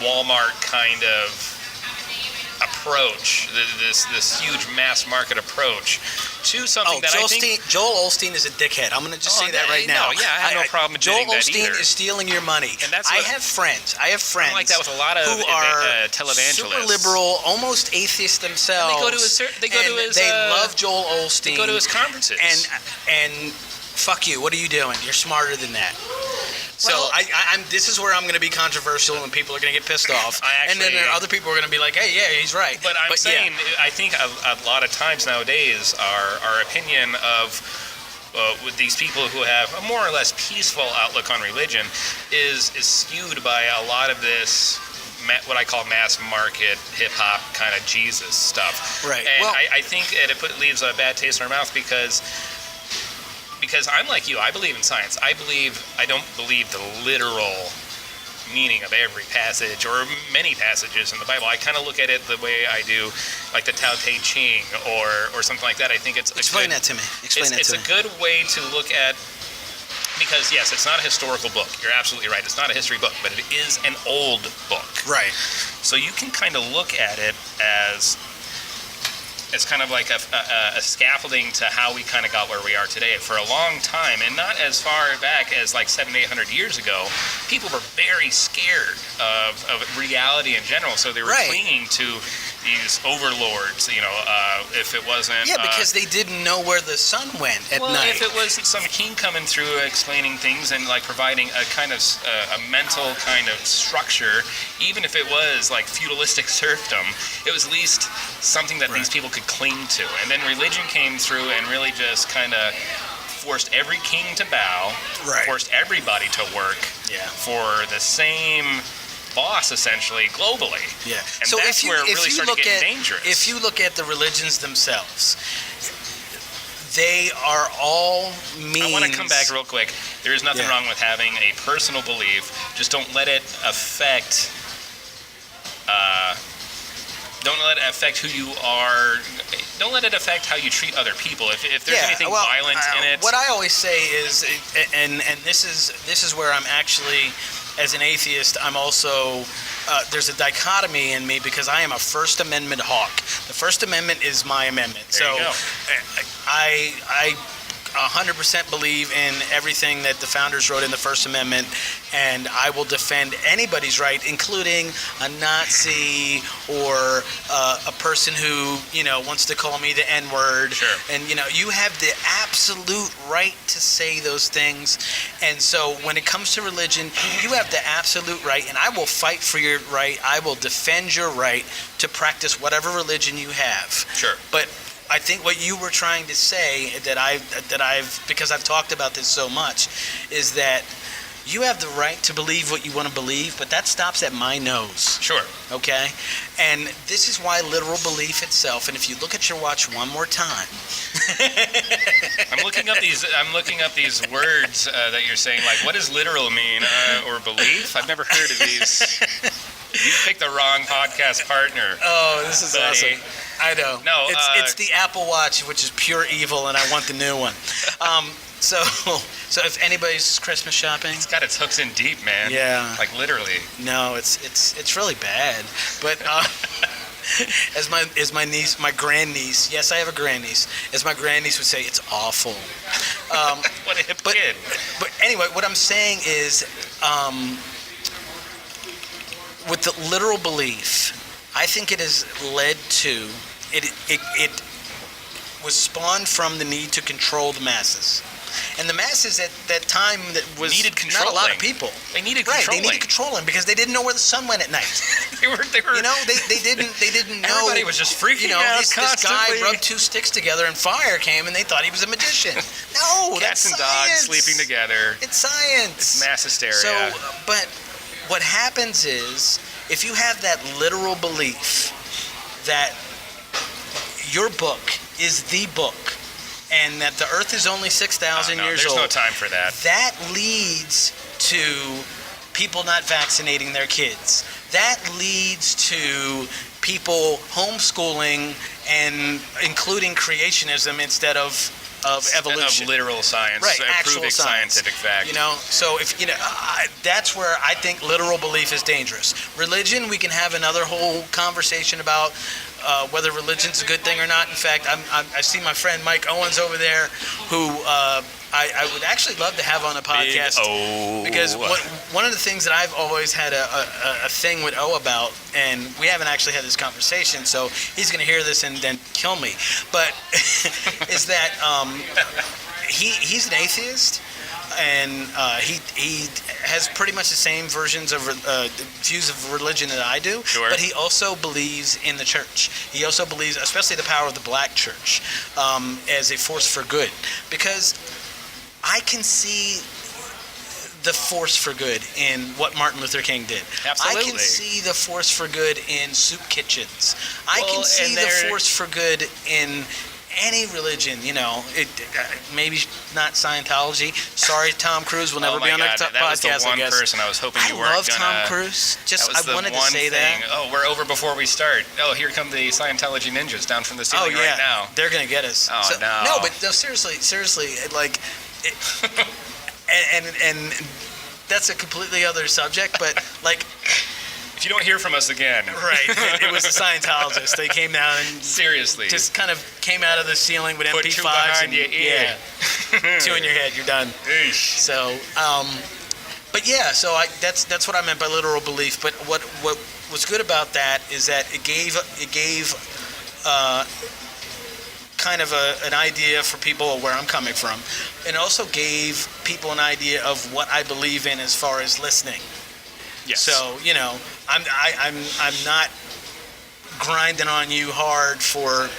Walmart kind of approach, this huge mass market approach to something that I think... Joel Osteen is a dickhead. I'm going to just say that right now. No, I have no problem admitting that either. Joel Osteen is stealing your money. And that's I have friends I'm like that with a lot of who are televangelists. Super liberal, almost atheist themselves. And they love Joel Osteen. They go to his conferences. And fuck you. What are you doing? You're smarter than that. So I'm. This is where I'm going to be controversial, and people are going to get pissed off. And then there are other people who are going to be like, "Hey, yeah, he's right." But I'm saying, I think a lot of times nowadays, our opinion of with these people who have a more or less peaceful outlook on religion is skewed by a lot of this, what I call mass market hip hop kind of Jesus stuff. Right. And I think it leaves a bad taste in our mouth because I'm like you. I believe in science. I don't believe the literal meaning of every passage or many passages in the Bible. I kind of look at it the way I do, like the Tao Te Ching or something like that. I think it's Explain that to me. It's a good way to look at, because yes, it's not a historical book. You're absolutely right. It's not a history book, but it is an old book. Right. So you can kind of look at it as as kind of like a scaffolding to how we kind of got where we are today. For a long time, and not as far back as like 700-800 years ago, people were very scared of reality in general, so they were clinging to these overlords, if it wasn't... Yeah, because they didn't know where the sun went at night. If it wasn't some king coming through explaining things and like providing a kind of a mental kind of structure, even if it was like feudalistic serfdom, it was at least something that these people could cling to. And then religion came through and really just kind of forced every king to bow, forced everybody to work for the same boss, essentially, globally. Yeah. And so that's where it really started getting dangerous. If you look at the religions themselves, they are all means... I want to come back real quick. There is nothing wrong with having a personal belief. Just don't let it affect... don't let it affect who you are. Don't let it affect how you treat other people. If there's anything violent in it... What I always say is, and this is where I'm actually... As an atheist, I'm also, there's a dichotomy in me because I am a First Amendment hawk. The First Amendment is my amendment. There you go. I 100% believe in everything that the founders wrote in the First Amendment, and I will defend anybody's right, including a Nazi or a person who, wants to call me the N-word. Sure. And, you have the absolute right to say those things. And so when it comes to religion, you have the absolute right, and I will fight for your right. I will defend your right to practice whatever religion you have. Sure. But I think what you were trying to say because I've talked about this so much, is that you have the right to believe what you want to believe, but that stops at my nose. Sure. Okay? And this is why literal belief itself, and if you look at your watch one more time. I'm looking up these words that you're saying, like, what does literal mean, or belief? I've never heard of these. You picked the wrong podcast partner. Oh, this is buddy. Awesome. I know. No, it's the Apple Watch, which is pure evil, and I want the new one. So if anybody's Christmas shopping, it's got its hooks in deep, man. Yeah. Like literally. No, it's really bad. But as my niece, my grandniece, yes, I have a grandniece. As my grandniece would say, it's awful. What a hip kid. But anyway, what I'm saying is, with the literal belief, I think it has led to it was spawned from the need to control the masses. And the masses at that time that was needed not a lot of people. They needed Right, controlling. they needed controlling because they didn't know where the sun went at night. they were they didn't know. Everybody was just freaking out this guy rubbed two sticks together and fire came and they thought he was a magician. No, cats that's and science. dogs sleeping together. It's science. It's mass hysteria. So, but what happens is, if you have that literal belief that your book is the book, and that the Earth is only 6,000 years old. There's no time for that. That leads to people not vaccinating their kids. That leads to people homeschooling and including creationism instead of evolution. Of literal science, right? Actual proving science. scientific fact. So if that's where I think literal belief is dangerous. Religion, we can have another whole conversation about whether religion's a good thing or not. In fact, I see my friend Mike Owens over there, who I would actually love to have on a podcast. Because one of the things that I've always had a thing with O about, and we haven't actually had this conversation, so he's going to hear this and then kill me, but is that he's an atheist. And he has pretty much the same versions of views of religion that I do. Sure. But he also believes in the church. He also believes, especially the power of the black church, as a force for good. Because I can see the force for good in what Martin Luther King did. Absolutely. I can see the force for good in soup kitchens. I can see the force for good in any religion, maybe not Scientology. Sorry, Tom Cruise will never be on our podcast. That was the one person I was hoping you weren't gonna. I love Tom Cruise. I wanted to say that. Oh, we're over before we start. Oh, here come the Scientology ninjas down from the ceiling right now. They're gonna get us. Oh no. No, but no, seriously, like, and that's a completely other subject. But like, if If you don't hear from us again. Right. It was a Scientologist. They came down and Seriously. just kind of came out of the ceiling with Put MP5s. two behind and, your ear. Yeah. Two in your head, you're done. Eesh. So, but yeah, so that's what I meant by literal belief. But what was good about that is that it gave kind of an idea for people of where I'm coming from, and also gave people an idea of what I believe in as far as listening. Yes. So I'm not grinding on you hard for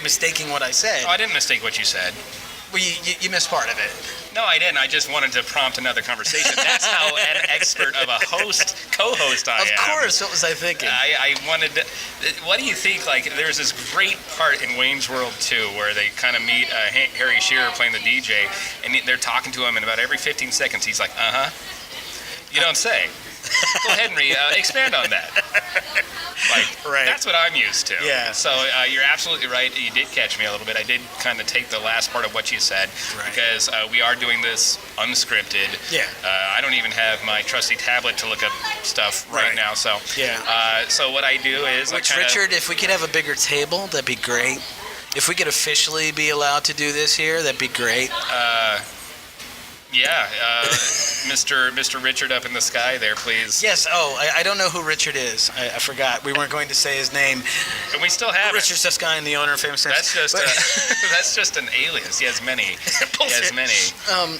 mistaking what I said. Oh, I didn't mistake what you said. Well, you missed part of it. No, I didn't. I just wanted to prompt another conversation. That's how an expert of a co-host I am. Of course, what was I thinking? I wanted to, what do you think, like, there's this great part in Wayne's World 2 where they kind of meet Harry Shearer playing the DJ, and they're talking to him, and about every 15 seconds he's like, uh-huh. You don't say. Go ahead, Henry, expand on that. Like, Right. That's what I'm used to. Yeah. So you're absolutely right. You did catch me a little bit. I did kind of take the last part of what you said, Right. because we are doing this unscripted. Yeah. I don't even have my trusty tablet to look up stuff right Right. now. So Yeah. so what I do is Richard, if we could have a bigger table, that'd be great. If we could officially be allowed to do this here, that'd be great. Yeah, Mr. Richard up in the sky there, please. Yes. Oh, I don't know who Richard is. I forgot. We weren't going to say his name. And we still have Richard Susskind, the owner of Famous Sense. That's just that's just an alias. He has many. He has many.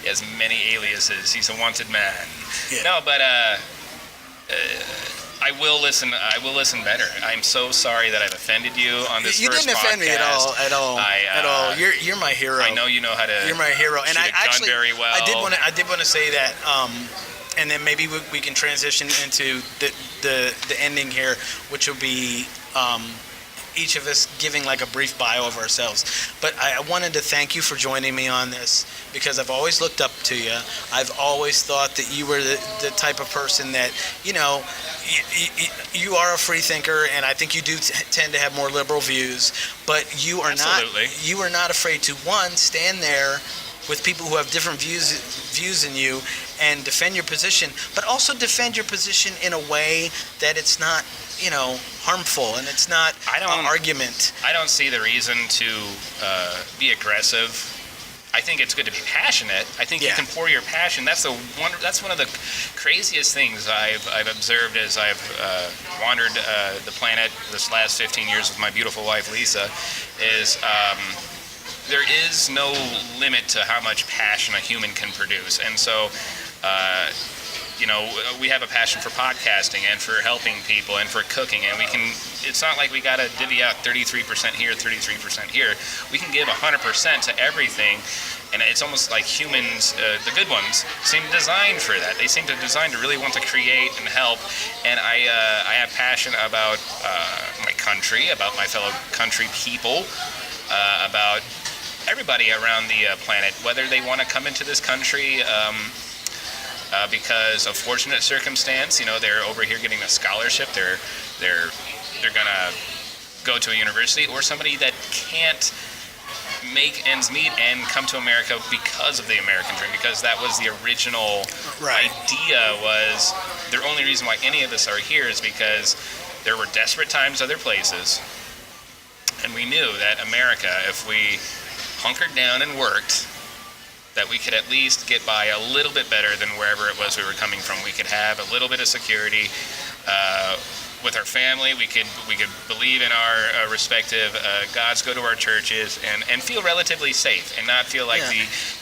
He has many aliases. He's a wanted man. Yeah. No, but I will listen. I will listen better. I'm so sorry that I've offended you on this You first didn't offend me at all. podcast. At all. At all. You're my hero. I know you know how to. You're my hero, and shoot I a gun actually very well. I did want to say that, and then maybe we can transition into the ending here, which will be each of us giving like a brief bio of ourselves. But I wanted to thank you for joining me on this, because I've always looked up to you. I've always thought that you were the type of person that, you are a free thinker, and I think you do tend to have more liberal views, but you are Absolutely. not afraid to, one, stand there with people who have different views than you and defend your position, but also defend your position in a way that it's not, harmful, and it's not an argument. I don't see the reason to be aggressive. I think it's good to be passionate. I think you can pour your passion. That's one of the craziest things I've observed as I've wandered the planet this last 15 years with my beautiful wife Lisa. Is there is no limit to how much passion a human can produce, and so. We have a passion for podcasting and for helping people and for cooking, and it's not like we got to divvy out 33% here, 33% here. We can give 100% to everything, and it's almost like humans, the good ones, seem designed for that. They seem to design to really want to create and help, and I have passion about my country, about my fellow country people, about everybody around the planet, whether they want to come into this country because of fortunate circumstance, they're over here getting a scholarship, they're gonna go to a university, or somebody that can't make ends meet and come to America because of the American dream, because that was the original idea. Was the only reason why any of us are here is because there were desperate times other places, and we knew that America, if we hunkered down and worked, that we could at least get by a little bit better than wherever it was we were coming from. We could have a little bit of security with our family. We could believe in our respective gods, go to our churches, and feel relatively safe, and not feel like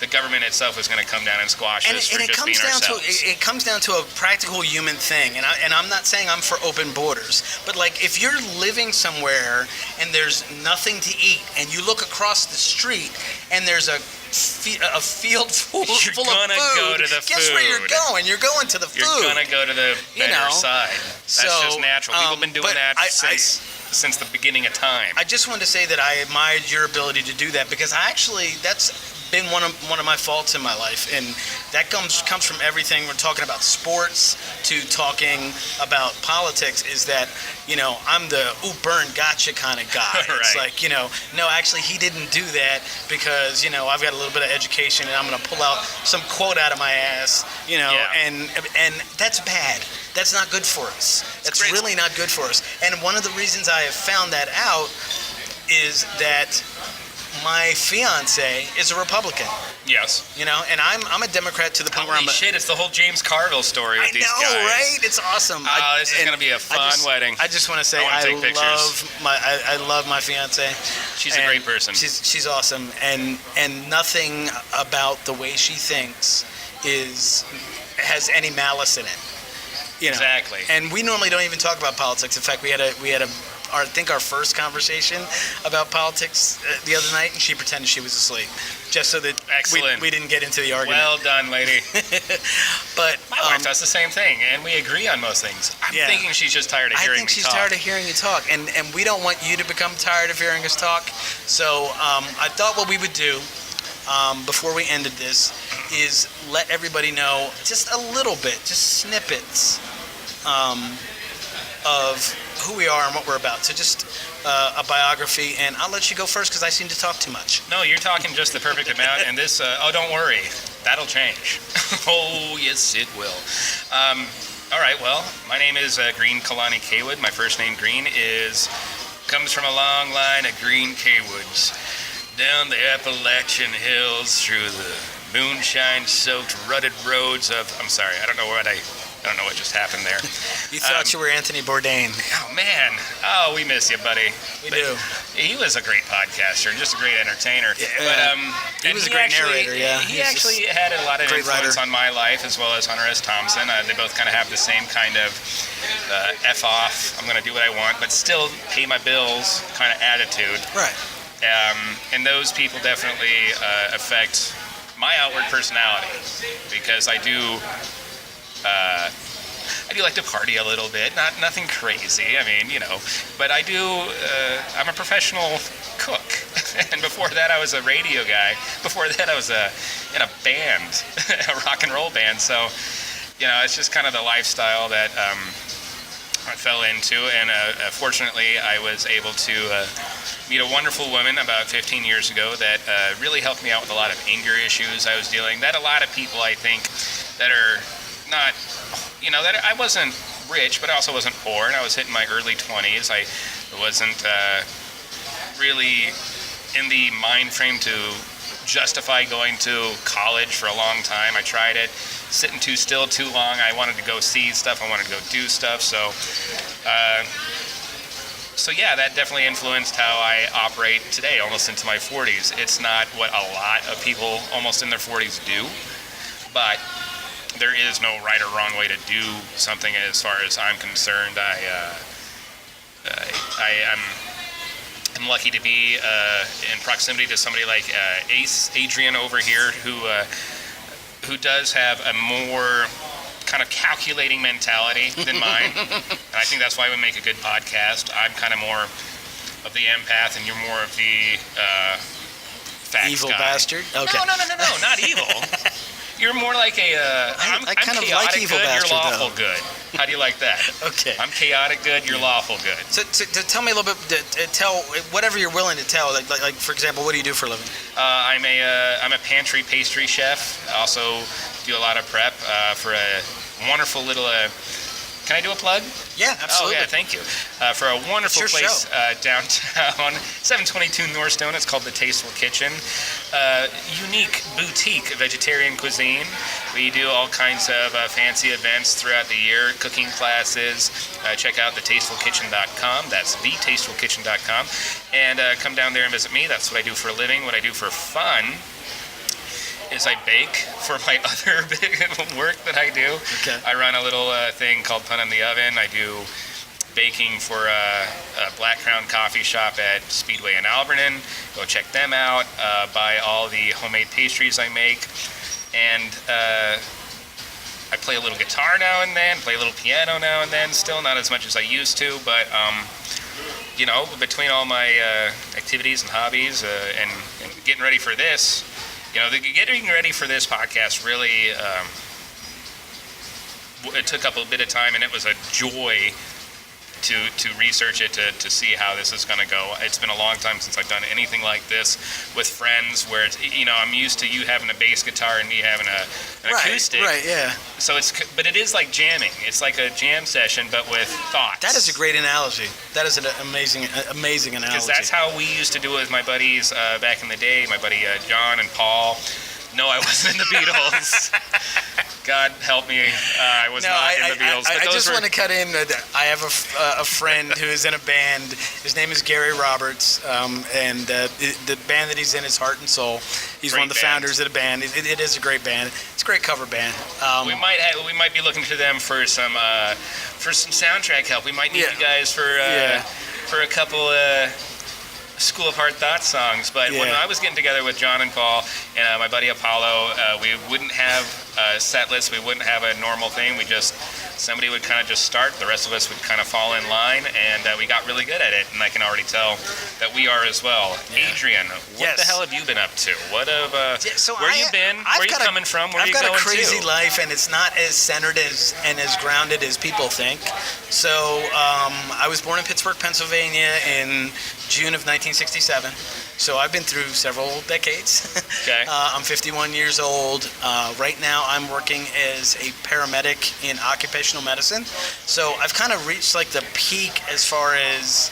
the government itself is going to come down and squash us for just being ourselves. It comes down to a practical human thing, and I'm not saying I'm for open borders, but like if you're living somewhere and there's nothing to eat, and you look across the street and there's a field full of food. Go to the Guess food. where you're going? You're going to the food. You're gonna go to the better side. That's just natural. People have been doing that since the beginning of time. I just wanted to say that I admired your ability to do that, because that's been one of my faults in my life, and that comes from everything. We're talking about sports to talking about politics, is that I'm the burn gotcha kind of guy. Right. It's like no, actually he didn't do that because I've got a little bit of education, and I'm going to pull out some quote out of my ass, and that's bad. That's not good for us. That's great. really not good for us. And one of the reasons I have found that out is that my fiance is a Republican. Yes. You know, and I'm a Democrat to the point where Holy shit, it's the whole James Carville story with I these know, guys. right? It's awesome. Oh, this is and going to be a fun wedding. I just want to say I wanna I take pictures. love my fiance. She's a And great person. She's awesome, and nothing about the way she thinks has any malice in it. You know? Exactly. And we normally don't even talk about politics. In fact, we had I think our first conversation about politics the other night, and she pretended she was asleep, just so that Excellent. we didn't get into the argument. Well done, lady. But My wife does the same thing, and we agree on most things. I'm Yeah. thinking she's just tired of I hearing think me she's talk. tired of hearing you talk, and we don't want you to become tired of hearing us talk. So I thought what we would do before we ended this is let everybody know just a little bit, just snippets of who we are and what we're about. So just a biography, and I'll let you go first because I seem to talk too much. No, you're talking just the perfect amount, and this, don't worry, that'll change. Oh, yes, it will. All right, well, my name is Green Kalani Kaywood. My first name, Green, comes from a long line of Green Kaywoods. Down the Appalachian hills, through the moonshine-soaked, rutted roads of... I'm sorry, I don't know what just happened there. You thought you were Anthony Bourdain. Oh, man. Oh, we miss you, buddy. We do. He was a great podcaster and just a great entertainer. Yeah, but he was a great narrator, yeah. He He's actually had a lot of great influence writer. on my life, as well as Hunter S. Thompson. They both kind of have the same kind of F off, I'm going to do what I want, but still pay my bills kind of attitude. Right. And those people definitely affect my outward personality, because I do like to party a little bit, nothing crazy. I mean, but I do. I'm a professional cook, and before that, I was a radio guy. Before that, I was in a band, a rock and roll band. So, it's just kind of the lifestyle that I fell into, and fortunately, I was able to meet a wonderful woman about 15 years ago that really helped me out with a lot of anger issues I was dealing. That a lot of people, I think, that are not, that I wasn't rich, but I also wasn't poor, and I was hitting my early 20s. I wasn't really in the mind frame to justify going to college for a long time. I tried it, sitting too still too long. I wanted to go see stuff. I wanted to go do stuff. So yeah, that definitely influenced how I operate today, almost into my 40s. It's not what a lot of people almost in their 40s do, but there is no right or wrong way to do something as far as I'm concerned. I'm lucky to be in proximity to somebody like Adrian over here, who does have a more kind of calculating mentality than mine. And I think that's why we make a good podcast. I'm kind of more of the empath, and you're more of the facts Evil guy. bastard? Okay. No, not evil. You're more like I'm kind of chaotic like evil good, bastard, you're lawful though. good. How do you like that? Okay. I'm chaotic good, you're lawful good. So tell me a little bit. Tell whatever you're willing to tell. Like for example, what do you do for a living? I'm a pantry pastry chef. I also do a lot of prep for a wonderful little. Can I do a plug? Yeah, absolutely. Oh yeah, thank you. For a wonderful It's your place downtown, 722 Northstone. It's called the Tasteful Kitchen. Unique boutique vegetarian cuisine. We do all kinds of fancy events throughout the year, cooking classes. Check out thetastefulkitchen.com. That's thetastefulkitchen.com. And come down there and visit me. That's what I do for a living. What I do for fun is I bake for my other big work that I do. Okay. I run a little thing called Pun in the Oven. I do baking for a Black Crown coffee shop at Speedway in Alberton. Go check them out. Buy all the homemade pastries I make. And I play a little guitar now and then, play a little piano now and then, still not as much as I used to, but between all my activities and hobbies and getting ready for this, getting ready for this podcast really, it took up a bit of time, and it was a joy to research it, to see how this is going to go. It's been a long time since I've done anything like this with friends, where it's, I'm used to you having a bass guitar and me having an acoustic. Right, yeah. So but it is like jamming. It's like a jam session, but with thoughts. That is a great analogy. That is an amazing analogy. Because that's how we used to do it with my buddies back in the day. My buddy John and Paul. No, I wasn't in the Beatles. God help me, I was not in the Beatles. I just want to cut in that I have a friend who is in a band. His name is Gary Roberts, and the band that he's in is Heart and Soul. He's one of the founders of the band. It is a great band. It's a great cover band. We might be looking to them for some soundtrack help. We might need you guys for a couple. School of Hard Thoughts songs, but when I was getting together with John and Paul and my buddy Apollo, we wouldn't have a set list, we wouldn't have a normal thing, somebody would kind of just start, the rest of us would kind of fall in line, and we got really good at it, and I can already tell that we are as well. Adrian, what the hell have you been up to? Where you been? Where you coming from? Where you going to? I've got a crazy life, and it's not as centered and as grounded as people think. So I was born in Pittsburgh, Pennsylvania in June of 1967. So I've been through several decades. Okay. I'm 51 years old. Right now I'm working as a paramedic in occupational medicine. So I've kind of reached like the peak as far as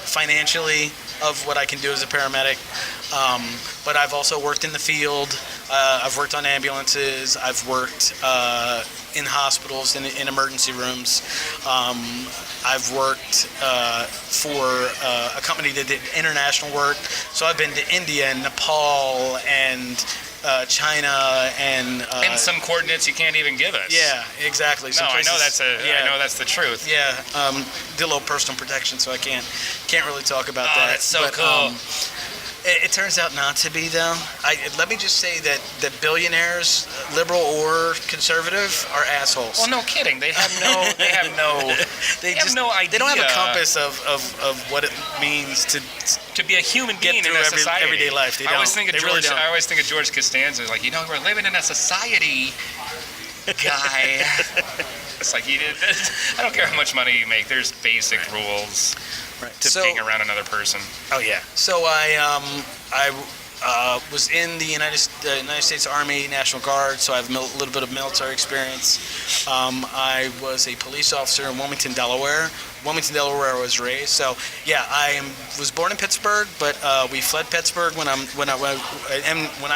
financially of what I can do as a paramedic. But I've also worked in the field. I've worked on ambulances. I've worked in hospitals, in emergency rooms. I've worked for a company that did international work. So I've been to India and Nepal and China and some coordinates you can't even give us. Yeah, exactly. No, I know that's the truth. Yeah, did a little personal protection, so I can't really talk about that. That's so cool. It turns out not to be, though. Let me just say that billionaires, liberal or conservative, are assholes. Well, no kidding. They have no idea. They don't have a compass of what it means to be a human being in a society. Everyday life. They don't. I always think of George Costanza, like, we're living in a society, guy. It's like, I don't care how much money you make. There's basic rules. Right. To being around another person. Oh yeah. So I was in the United States Army National Guard, so I have a little bit of military experience. I was a police officer in Wilmington, Delaware. Where I was raised. So yeah, I was born in Pittsburgh, but we fled Pittsburgh when I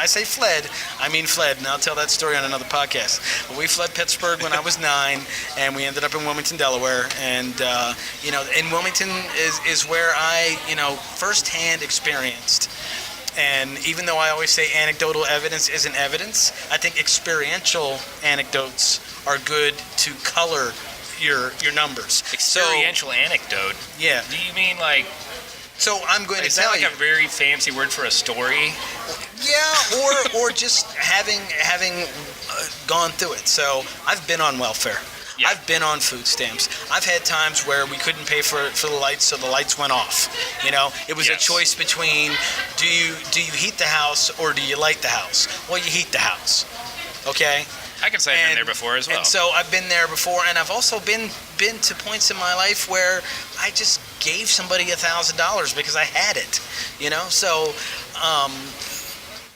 say fled, I mean fled, and I'll tell that story on another podcast. But we fled Pittsburgh when I was 9, and we ended up in Wilmington, Delaware. And in Wilmington is where I firsthand experienced. And even though I always say anecdotal evidence isn't evidence, I think experiential anecdotes are good to color your numbers. Experiential anecdote? Yeah. Do you mean like... So I'm going to tell you... Is that like a very fancy word for a story? Yeah, or just having gone through it. So I've been on welfare. Yeah. I've been on food stamps. I've had times where we couldn't pay for the lights, so the lights went off. It was a choice between do you heat the house or do you light the house? Well, you heat the house. Okay? I can say I've been there before as well. And so I've been there before, and I've also been to points in my life where I just gave somebody $1,000 because I had it. So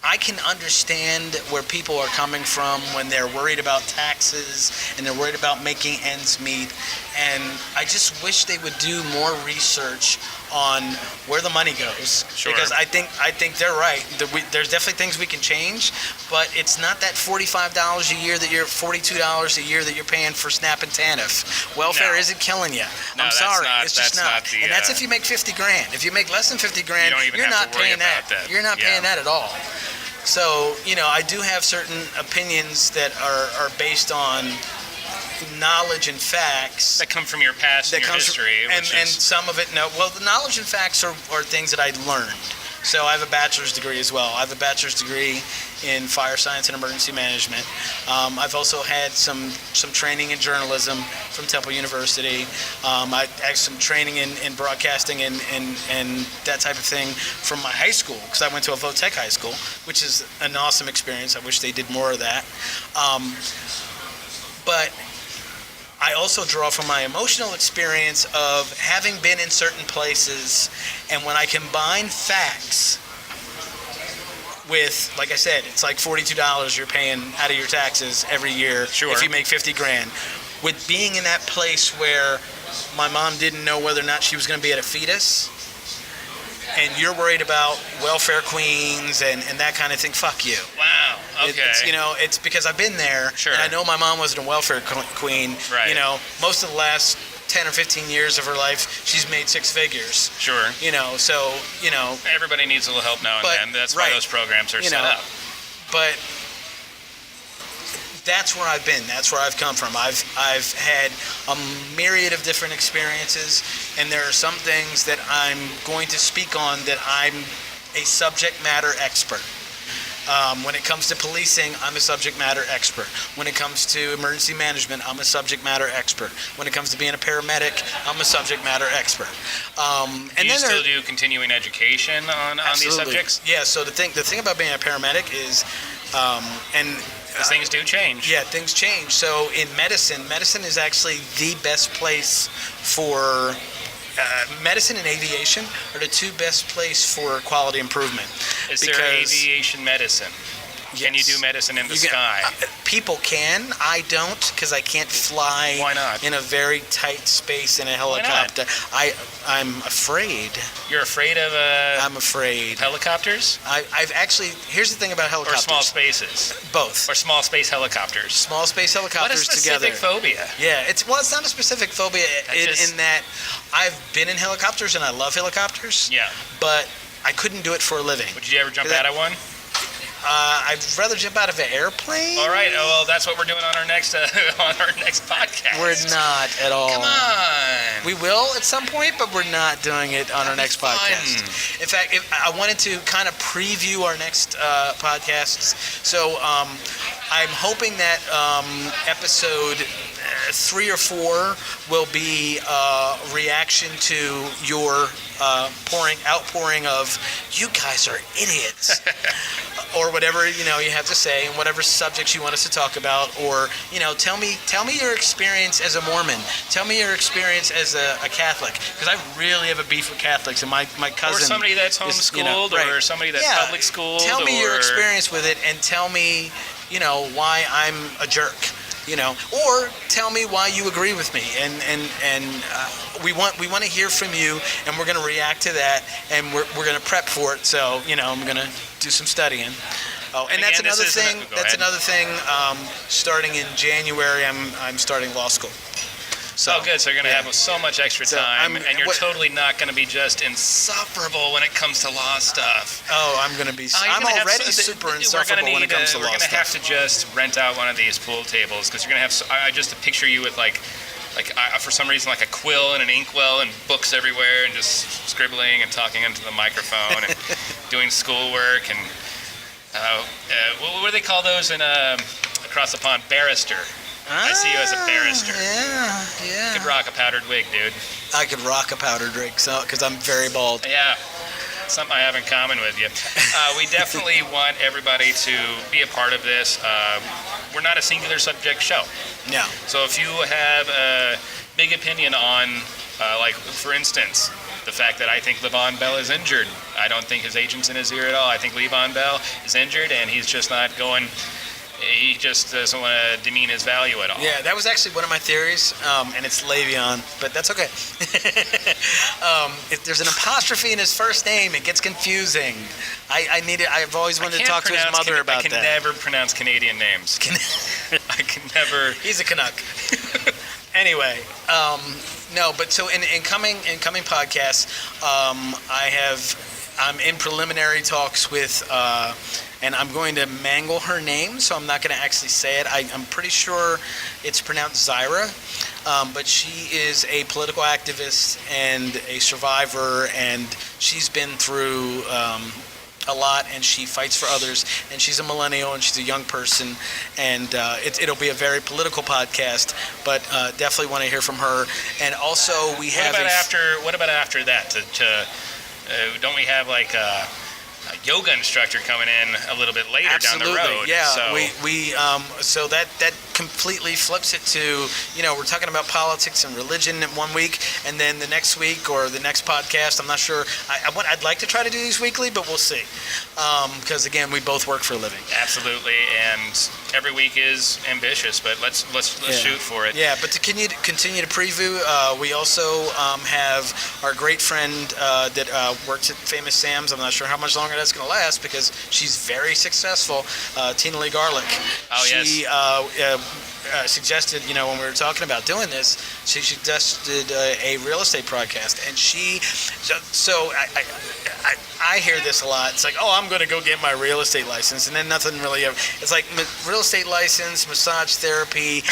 I can understand where people are coming from when they're worried about taxes and they're worried about making ends meet. And I just wish they would do more research on where the money goes. Sure. Because I think they're right. There's definitely things we can change, but it's not that $45 a year $42 a year that you're paying for SNAP and TANF. Welfare isn't killing you. No, I'm sorry, it's just not. And that's if you make $50,000. If you make less than $50,000, you're not paying that. You're not paying that at all. So, I do have certain opinions that are based on knowledge and facts. That come from your past and your history. And some of it, no. Well, the knowledge and facts are things that I learned. So I have a bachelor's degree as well. I have a bachelor's degree in fire science and emergency management. I've also had some training in journalism from Temple University. I had some training in broadcasting and that type of thing from my high school, because I went to a Votech high school, which is an awesome experience. I wish they did more of that. But I also draw from my emotional experience of having been in certain places, and when I combine facts with, like I said, it's like $42 you're paying out of your taxes every year Sure. if you make 50 grand. With being in that place where my mom didn't know whether or not she was going to be at a fetus, and you're worried about welfare queens and that kind of thing, fuck you. Wow. Okay. It's because I've been there, Sure. and I know my mom wasn't a welfare queen. Right. Most of the last 10 or 15 years of her life, she's made six figures. Sure. So, Everybody needs a little help now and But- then. That's why right. those programs are set up. but that's where I've been. That's where I've come from. I've had a myriad of different experiences, and there are some things that I'm going to speak on that I'm a subject matter expert. When it comes to policing, I'm a subject matter expert. When it comes to emergency management, I'm a subject matter expert. When it comes to being a paramedic, I'm a subject matter expert. Do you still do continuing education on these subjects? Yeah. So the thing about being a paramedic is, Because things do change. yeah, things change. So in medicine is actually the best place for. Medicine and aviation are the two best place for quality improvement. Is there aviation medicine? Can you do medicine in the sky? People can. I don't, because I can't fly. Why not? In a very tight space in a helicopter. I'm afraid. You're afraid of I'm afraid. helicopters? I've actually. Here's the thing about Or helicopters. small spaces? Both. Or small space helicopters? Small space What a helicopters specific together. phobia. Yeah, it's not a specific phobia in that I've been in helicopters and I love helicopters. Yeah. But I couldn't do it for a living. Would you ever jump out of one? I'd rather jump out of an airplane. All right. Oh, well, that's what we're doing on our next podcast. We're not at all. Come on. We will at some point, but we're not doing it on our next fun. podcast. In fact, I wanted to kind of preview our next podcasts. So I'm hoping that episode 3 or 4 will be a reaction to your outpouring of "you guys are idiots," or whatever you have to say, and whatever subjects you want us to talk about, or tell me your experience as a Mormon, tell me your experience as a Catholic, because I really have a beef with Catholics, and my cousin, Or somebody that's homeschooled, or somebody that's public schooled. Tell me your experience with it, and tell me why I'm a jerk. Or tell me why you agree with me, and we want to hear from you, and we're going to react to that, and we're going to prep for it. So I'm going to do some studying. Oh, and that's again, another thing. Go ahead. Starting in January, I'm starting law school. So good. So you're going to have so much extra time, and you're what- totally not going to be just insufferable when it comes to law stuff. Oh, I'm going to be. I'm already super insufferable when it comes to law We're going to stuff. have to just rent out one of these pool tables because you're going to have. I just picture you with for some reason like a quill and an inkwell and books everywhere and just scribbling and talking into the microphone and doing schoolwork and what do they call those in across the pond? Barrister. I see you as a barrister. Yeah. You could rock a powdered wig, dude. I could rock a powdered wig, because I'm very bald. Yeah, something I have in common with you. We definitely want everybody to be a part of this. We're not a singular subject show. No. So if you have a big opinion on, for instance, the fact that I think Levon Bell is injured. I don't think his agent's in his ear at all. I think Levon Bell is injured, and he's just not going... He just doesn't want to demean his value at all. Yeah, that was actually one of my theories, and it's Le'Veon, but that's okay. If there's an apostrophe in his first name, it gets confusing. I've always wanted to talk to his mother about that. I can never pronounce Canadian names. I can never. He's a Canuck. Anyway, no, but so in coming podcasts, I'm in preliminary talks with, and I'm going to mangle her name, so I'm not going to actually say it. I'm pretty sure it's pronounced Zyra, but she is a political activist and a survivor, and she's been through a lot, and she fights for others, and she's a millennial, and she's a young person, and it'll be a very political podcast, but definitely want to hear from her. And also we have What about after that? Don't we have yoga instructor coming in a little bit later Absolutely, down the road. yeah. So, So that completely flips it to, we're talking about politics and religion in 1 week, and then the next week or the next podcast, I'm not sure. I'd like to try to do these weekly, but we'll see. Because again, we both work for a living. absolutely, and every week is ambitious, but let's shoot for it. Yeah, but to continue to preview, we also have our great friend that works at Famous Sam's. I'm not sure how much longer that's going to last because she's very successful. Tina Lee Garlick. Oh, she suggested, when we were talking about doing this, she suggested a real estate podcast, and I hear this a lot. It's like, oh, I'm going to go get my real estate license, and then nothing really ever. It's like real estate license, massage therapy,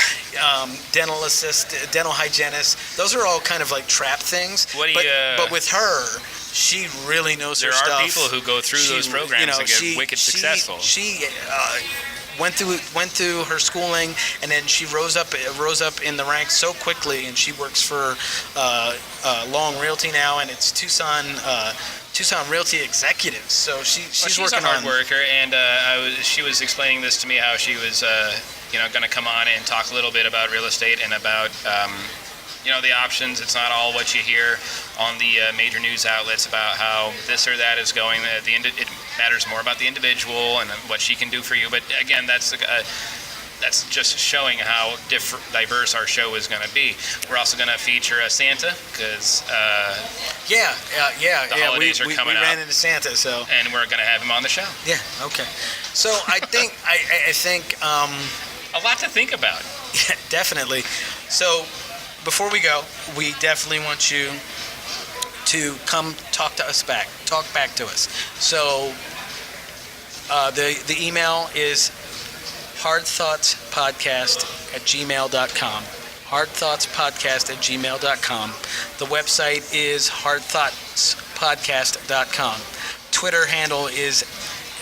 dental hygienist. Those are all kind of like trap things. But with her, she really knows her stuff. There are people who go through those programs and get wicked successful. She went through her schooling, and then she rose up in the ranks so quickly, and she works for Long Realty now, and it's Tucson Realty Executives. So she's working a hard worker, and she was explaining this to me, how she was going to come on and talk a little bit about real estate and about the options. It's not all what you hear on the major news outlets about how this or that is going. It matters more about the individual and what she can do for you. But again, that's just showing how diverse our show is going to be. We're also going to feature Santa because the holidays are coming up. We ran into Santa, so and we're going to have him on the show. Yeah. Okay. So I think I think a lot to think about. Yeah, definitely. So before we go, we definitely want you to come talk back to us. So the email is hardthoughtspodcast@gmail.com. hardthoughtspodcast@gmail.com. The website is hardthoughtspodcast.com. Twitter handle is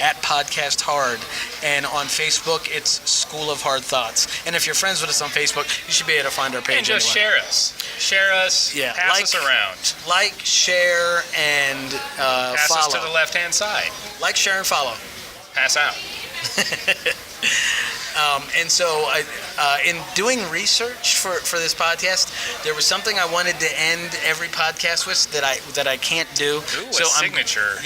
@podcasthard, and on Facebook it's School of Hard Thoughts. And if you're friends with us on Facebook, you should be able to find our page. And just anyway. share us, yeah, pass us around, share, and pass follow. us to the left-hand side. Like, share, and follow. Pass out. And so, in doing research for this podcast, there was something I wanted to end every podcast with that I can't do. Ooh, so a signature.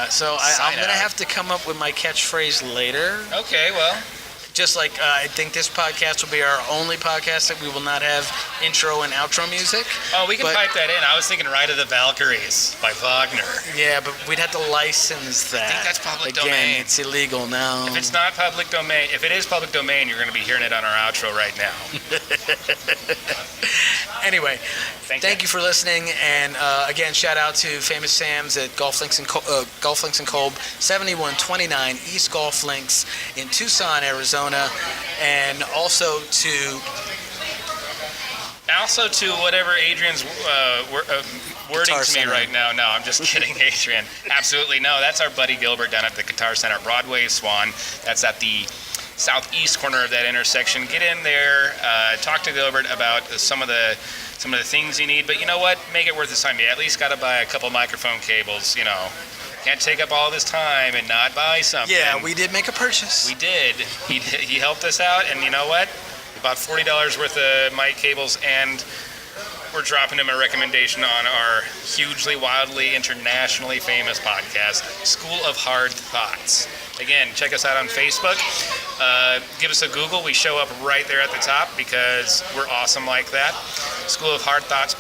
So I'm gonna have to come up with my catchphrase later. Okay, well. Just like I think this podcast will be our only podcast that we will not have intro and outro music. Oh, we can pipe that in. I was thinking Ride of the Valkyries by Wagner. Yeah, but we'd have to license that. I think that's public Again, domain. It's illegal now. If it's not public domain, if it is public domain, you're going to be hearing it on our outro right now. Anyway, thank you for listening, and again, shout out to Famous Sam's at Golf Links and Kolb, 7129 East Golf Links in Tucson, Arizona, and also to whatever Adrian's wording Guitar to me Center. right now. No, I'm just kidding, Adrian. Absolutely no. That's our buddy Gilbert down at the Guitar Center, Broadway Swan. That's at the southeast corner of that intersection. Get in there, talk to Gilbert about some of the things you need. But you know what? Make it worth his time. You at least got to buy a couple microphone cables. Can't take up all this time and not buy something. Yeah, we did make a purchase. We did. He helped us out, and you know what? We bought $40 worth of mic cables, and we're dropping him a recommendation on our hugely, wildly, internationally famous podcast, School of Hard Thoughts. Again, check us out on Facebook. Give us a Google. We show up right there at the top because we're awesome like that. School of Hard Thoughts